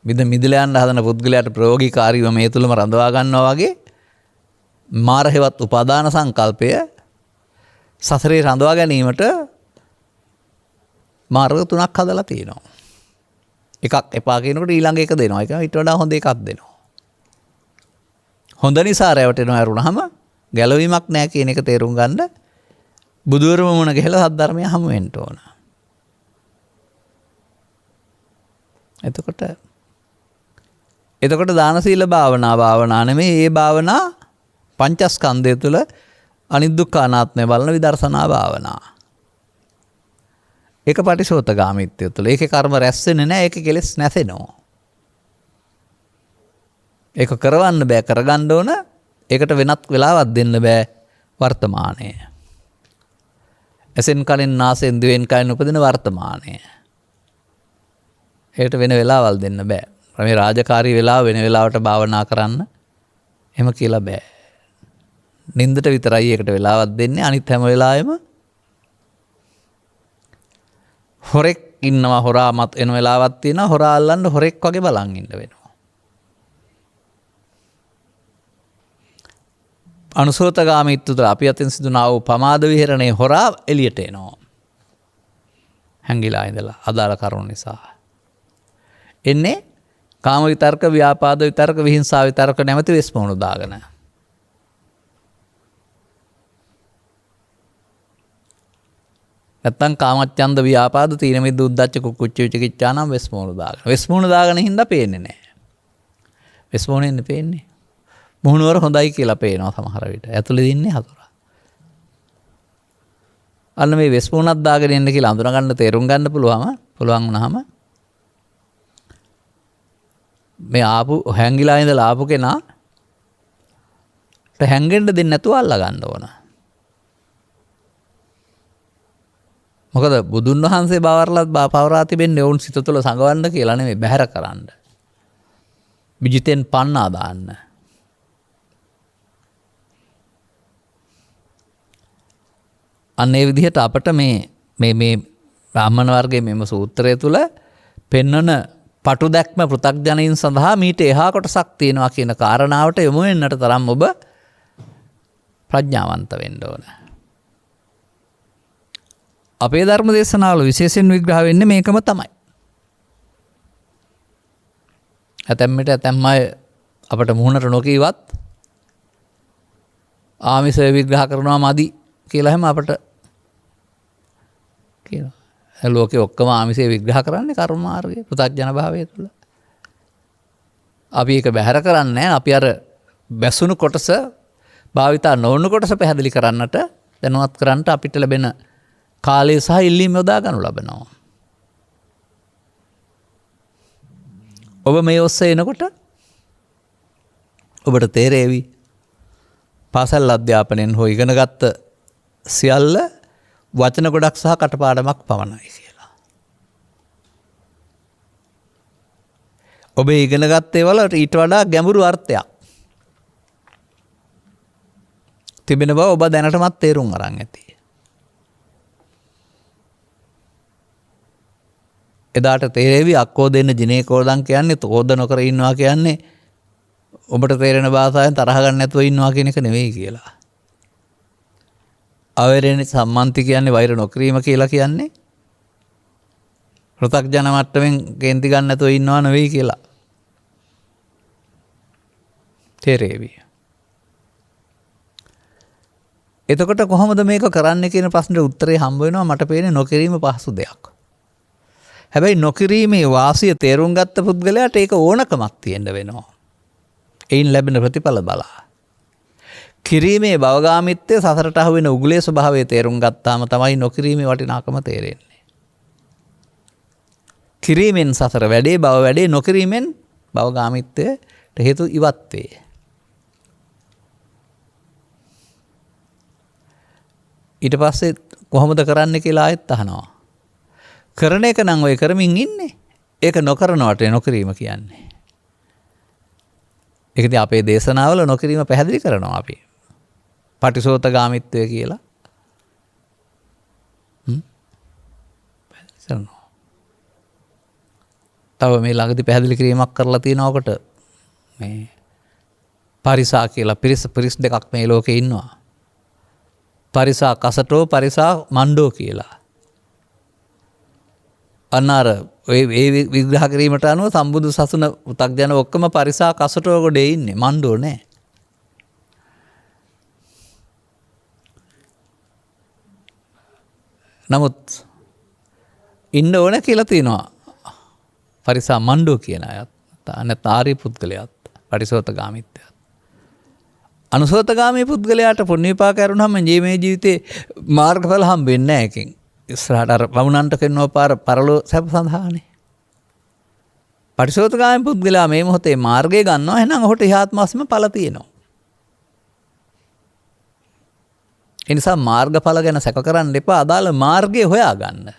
මිදලා යන්න හදන පුද්ගලයාට ප්‍රයෝගිකාරීව මේ තුලම රඳවා ගන්නවා වගේ මාර හේවත් උපාදාන සංකල්පය සසරේ රඳවා ගැනීමට මාර්ග තුනක් හදලා තියෙනවා. එකක් එපා කියනකොට ඊළඟ එක දෙනවා. ඒක ඊට වඩා හොඳ එකක් දෙනවා. හොඳ නිසා රැවටෙනවා ඇරුණාම ගැලවීමක් නැහැ කියන එක තේරුම් ගන්න බුදුවරම මුණ ගැහලා සද්ධර්මය හමු වෙන්න ඕන. එතකොට දාන සීල භාවනා නෙමෙයි, ඒ භාවනා පංචස්කන්ධය තුළ අනිදුක්ඛ අනාත්මය බලන විදර්ශනා භාවනා. ඒක පටිසෝතගාමීත්වය තුළ. ඒකේ කර්ම රැස් වෙන්නේ නැහැ, ඒකේ කෙලෙස් නැසෙනවා. ඒක කරවන්න බෑ, කරගන්න ඕන. ඒකට වෙනත් වෙලාවක් දෙන්න බෑ වර්තමානයේ. ඇසෙන් කනෙන් නාසයෙන් දිවෙන් කයෙන් උපදින වර්තමානය. ඒකට වෙන වෙලාවල් දෙන්න බෑ. මේ රාජකාරී වෙලාව වෙන වෙලාවට භාවනා කරන්න එහෙම කියලා බෑ. නින්දට විතරයි ඒකට වෙලාවක් දෙන්නේ. අනිත් හැම වෙලාවෙම හොරෙක් ඉන්නවා, හොරා මත් එන වෙලාවක් තියෙනවා. හොරා අල්ලන්න හොරෙක් වගේ බලන් ඉන්න වෙනවා. අනුසෝතගාමීත්වය තුළ අපි අතින් සිදුනා වූ පමාද විහරණේ හොරා එළියට එනවා. හැංගිලා ඉඳලා අදාළ කරුණු නිසා. එන්නේ කාම විතර්ක, ව්‍යාපාද විතර්ක, විහිංසා විතර්ක නැමැති වෙස් මුහුණු දාගෙන. නැත්තම් කාමච්ඡන්ද, ව්‍යාපාද, තීන මිද්ද, උද්ධච්ච, කුක්කුච්ච, විචිකිච්ඡා නම් වෙස් මුහුණු දාගෙන. වෙස් මුහුණු දාගෙන හින්දා පේන්නේ නැහැ. වෙස් මුහුණෙන් පේන්නේ. මුහුණුවර හොඳයි කියලා පේනවා සමහර විට. ඇතුළේ ඉන්නේ හතුරා. අන්න මේ වෙස් මුහුණක් දාගෙන ඉන්න කියලා අඳුනගන්න, තේරුම් ගන්න පුළුවන් වුණාම මේ ආපු හැංගිලා ඉඳලා ආපු කෙනාට හැංගෙන්න දෙන්නේ නැතුව අල්ලා ගන්න ඕන. මොකද බුදුන් වහන්සේ පවරලා තිබෙන්නේ ඔවුන් සිත තුළ සංගවන්න කියලා නෙමෙයි, බැහැර කරන්න. විජිතෙන් පන්නා දාන්න. අන්න ඒ විදිහට අපට මේ බ්‍රාහ්මණ වර්ගයේ මෙම සූත්‍රය තුළ පෙන්වන පටු දැක්ම පෘථග්ජනයින් සඳහා මීට එහා කොටසක් තියෙනවා කියන කාරණාවට යොමු වෙන්නට තරම් ඔබ ප්‍රඥාවන්ත වෙන්න ඕන. අපේ ධර්ම දේශනාවල විශේෂයෙන් විග්‍රහ වෙන්නේ මේකම තමයි. ඇතැම් අය අපට මුහුණට නොකීවත් ආමිෂය විග්‍රහ කරනවා මදි කියලා හැම අපට කියනවා. ලෝකේ ඔක්කොම ආමිෂය විග්‍රහ කරන්නේ කර්ම මාර්ගයේ පෘථග්ජන භාවය තුළ. අපි ඒක බැහැර කරන්නේ නැහැ. අපි අර බැසුණු කොටස භාවිතා නොවුණු කොටස පැහැදිලි කරන්නට, දැනුවත් කරන්නට අපිට ලැබෙන කාලය සහ ඉල්ලීම යොදා ගන්නු ලබනවා. ඔබ මේ ඔස්සේ එනකොට ඔබට තේරෙවි පාසල් අධ්‍යාපනයෙන් හෝ ඉගෙනගත්ත සියල්ල වචන ගොඩක් සහ කටපාඩමක් පමණයි කියලා. ඔබ ඉගෙනගත්ත ඒවල ඊට වඩා ගැඹුරු අර්ථයක් තිබෙන බව ඔබ දැනටමත් තේරුම් අරන් ඇති. එදාට තේරෙවි අක්කෝ දෙන්න ජිනේ කෝදන් කියන්නේ තෝද නොකර ඉන්නවා කියන්නේ ඔබට තේරෙන භාෂාවෙන් තරහ ගන්න නැතුව ඉන්නවා කියන එක නෙවෙයි කියලා. අවරෙණ සම්මන්ති කියන්නේ වෛර නොකිරීම කියලා කියන්නේ පෘථග්ජන මට්ටමින් කේන්ති ගන්න නැතුව ඉන්නවා නෙවෙයි කියලා. තේරෙවි. එතකොට කොහොමද මේක කරන්න කියන ප්‍රශ්නෙට උත්තරේ හම්බ වෙනවා. මට පේන්නේ නොකිරීම පහසු දෙයක්. හැබැයි නොකිරීමේ වාසිය තේරුම් ගත්ත පුද්ගලයාට ඒක ඕනකමක් තියෙන්න වෙනවා. එයින් ලැබෙන ප්‍රතිඵල බලා. කිරීමේ භවගාමිත්වය සසරට අහු වෙන උගුලේ ස්වභාවය තේරුම් ගත්තාම තමයි නොකිරීමේ වටිනාකම තේරෙන්නේ. කිරීමෙන් සසර වැඩේ, භව වැඩේ, නොකිරීමෙන් භවගාමිත්වයට හේතු ඉවත් වේ. ඊට පස්සේ කොහොමද කරන්න කියලා ආයෙත් අහනවා. කරන එක නම් ඔය කරමින් ඉන්නේ. ඒක නොකරනවට නොකිරීම කියන්නේ. ඒකදී අපේ දේශනාවල නොකිරීම පැහැදිලි කරනවා අපි. පටිසෝතගාමීත්වය කියලා. තව මේ ළඟදී පැහැදිලි කිරීමක් කරලා තියෙනවකට මේ පරිසා කියලා පිරිස් දෙකක් මේ ලෝකේ ඉන්නවා. පරිසා කසටෝ, පරිසා මණ්ඩෝ කියලා. අනාර ඒ විග්‍රහ කිරීමට අනුව සම්බුදු සසුන උතක්ජන ඔක්කොම පරිසා කසටෝ ගොඩේ ඉන්නේ, මණ්ඩෝ නෑ. නමුත් ඉන්න ඕන කියලා තියෙනවා. පරිසා මණ්ඩෝ කියන අයත් නැත්නම් ආර්ය පුද්ගලයාත් පරිසෝතගාමීත්වයත්. අනුසෝතගාමී පුද්ගලයාට පුණ්‍ය විපාක ඇරුණාම මේ ජීවිතේ මාර්ගඵල හම්බෙන්නේ නැහැ එකෙන්. ඉස්සරහට අර වමුණන්ට කරනව පාර පරලෝ සැප සඳහානේ. පරිසෝතගාමී පුද්ගලයා මේ මොහොතේ මාර්ගය ගන්නවා. එහෙනම් ඔහුට ඉහාත්මස්ම ඵල තියෙනවා. ඒ නිසා මාර්ගඵල ගැන සැක කරන්න එපා. අදාළ මාර්ගය හොයාගන්න.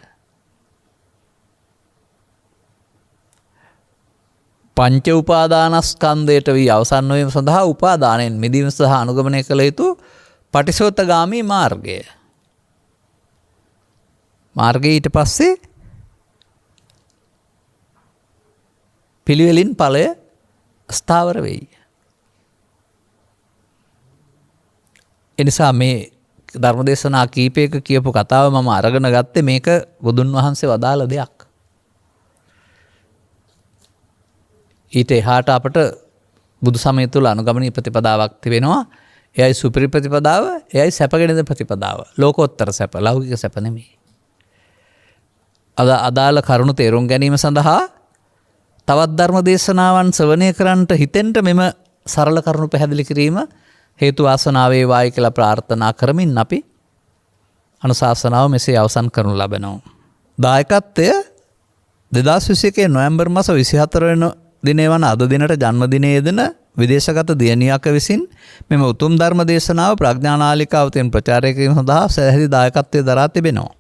පංච උපාදානස්කන්ධයට වී අවසන් වීම සඳහා උපාදානයෙන් මිදීම සහ අනුගමනය කළ යුතු පටිසෝතගාමී මාර්ගය. මාර්ගය ඊට පස්සේ පිළිවෙලින් ඵලය ස්ථාවර වෙයි. එනිසා මේ ධර්මදේශනා කීපයක කියපු කතාව මම අරගෙන ගත්තේ මේක බුදුන් වහන්සේ වදාළ දෙයක්. ඊට එහාට අපට බුදු සමය තුළ අනුගමනීය ප්‍රතිපදාවක් තිබෙනවා. එයයි සුපිරි ප්‍රතිපදාව, එයයි සැපගෙනද ප්‍රතිපදාව. ලෝකෝත්තර සැප, ලෞකික සැප නෙමෙයි. අදාළ කරුණු තේරුම් ගැනීම සඳහා තවත් ධර්ම දේශනාවන් ශ්‍රවණය කරන්නට හිතෙන්ට මෙම සරල කරුණු පැහැදිලි කිරීම හේතු වාසනා වේවායි කියලා ප්‍රාර්ථනා කරමින් අපි අනුශාසනාව මෙසේ අවසන් කරනු ලබනවා. දායකත්වය 2021 නොවැම්බර් මාස 24 වෙනි දිනේ වන අද දිනට ජන්මදිනයේ යෙදෙන විදේශගත දියණියක විසින් මෙම උතුම් ධර්ම දේශනාව ප්‍රඥානාලිකාව තුලින් ප්‍රචාරය කිරීම සඳහා සැහැදි දායකත්වයේ දරා තිබෙනවා.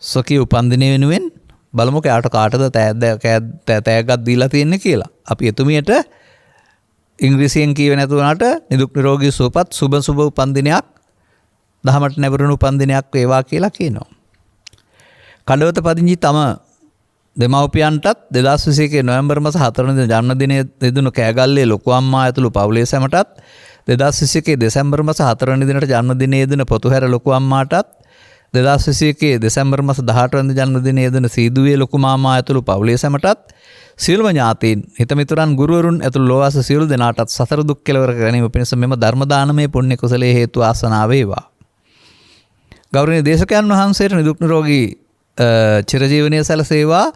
සොකී උපන්දිනය වෙනුවෙන් බලමු කාටද තෑග්ගක් දීලා තියෙන්නේ කියලා. අපි එතුමියට ඉංග්‍රීසියෙන් කියව නැතු වුණාට නිදුක් නිරෝගී සුවපත් සුබ උපන්දිනයක් දහමට නැඹුරුණු උපන්දිනයක් වේවා කියලා කියනවා. කඩවත පදිංචි තම දෙමව්පියන්ටත් 2021 නොවැම්බර් මාස 4 වෙනි ජන්මදිනයේ දෙදුණු කෑගල්ලේ ලොකු අම්මා ඇතුළු පවුලේ සැමටත් 2021 දෙසැම්බර් මාස 4 වෙනි දිනට ජන්මදිනයේ යෙදෙන පොතුහැර ලොකු අම්මාටත් 2021 දෙසැම්බර් මාස 18 වෙනි ජන්මදිනයේ යෙදෙන සීදුවේ ලොකු මාමා ඇතුළු පවුලේ සැමටත් සියලුම ඥාතීන් හිතමිතුරන් ගුරුවරුන් ඇතුළු ලෝවාස සියලු දෙනාටත් සතර දුක් කෙලවර කර ගැනීම පිණිස මෙම ධර්ම දානමය පුණ්‍ය කුසලයේ හේතු ආසනාව වේවා. ගෞරවනීය දේශකයන් වහන්සේට නිදුක් නිරෝගී චිරජීවනයේ සැලසේවා.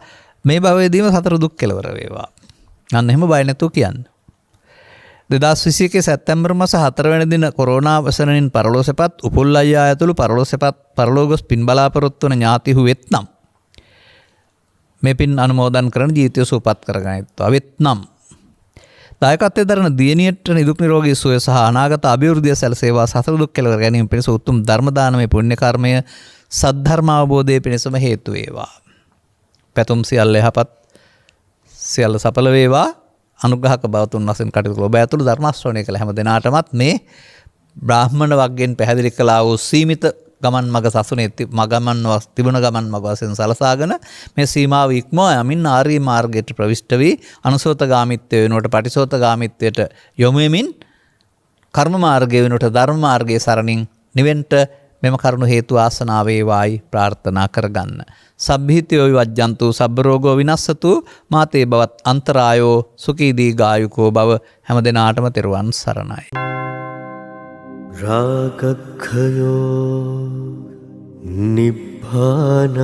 මේ භවයේදීම සතර දුක් කෙලවර වේවා. අන්න එහෙම බය නැතුව කියන්න. 2021 සැප්තැම්බර් මාස 4 වෙනි දින කොරෝනා වසරෙන් පරලෝසෙපත් උපුල් අයියා ඇතුළු පරලෝසෙපත් පරලෝගොස් පින් බලාපොරොත්තු වන ඥාතිහු වෙත්නම් මේ පින් අනුමෝදන් කරන ජීවිතය සුවපත් කරගනිත්වා වෙත්නම්. දායකත්වයේ දරන දියණියට නිදුක් නිරෝගී සුවය සහ අනාගත අභිවෘද්ධිය සැලසේවා. සතර දුක් කෙලවර ගැනීම පිණිස උතුම් ධර්ම දානමය පුණ්‍ය කර්මය සද්ධර්ම අවබෝධය පිණිසම හේතු වේවා. පැතුම් සියල්ල යහපත් සියල්ල සඵල වේවා. අනුග්‍රහක බවතුන් වශයෙන් කටයුතු ඔබ ඇතුළු ධර්ම ශ්‍රවණය කළ හැම දිනාටමත් මේ බ්‍රාහ්මණ වර්ගයෙන් පැහැදිලි කළා වූ සීමිත ගමන් මඟ සසුනේ තිබුණ ගමන් මඟ වශයෙන් සලසාගෙන මේ සීමාව ඉක්මවා යමින් ආර්ය මාර්ගයට ප්‍රවිෂ්ඨ වී අනුසෝතගාමීත්වය වෙනුවට පටිසෝතගාමීත්වයට යොමු වෙමින් කර්ම මාර්ගය වෙනුවට ධර්ම මාර්ගයේ සරණින් නිවෙන්ට මෙම කරුණු හේතු ආසනාව වේවායි ප්‍රාර්ථනා කරගන්න. සබ්බීතියෝ විවජ්ජන්තු සබ්බ රෝගෝ විනස්සතු මාතේ බවත් අන්තරායෝ සුඛී දීඝායුකෝ භව හැම දිනාටම තෙරුවන් සරණයි. රාගක්ඛයෝ නිබ්බානං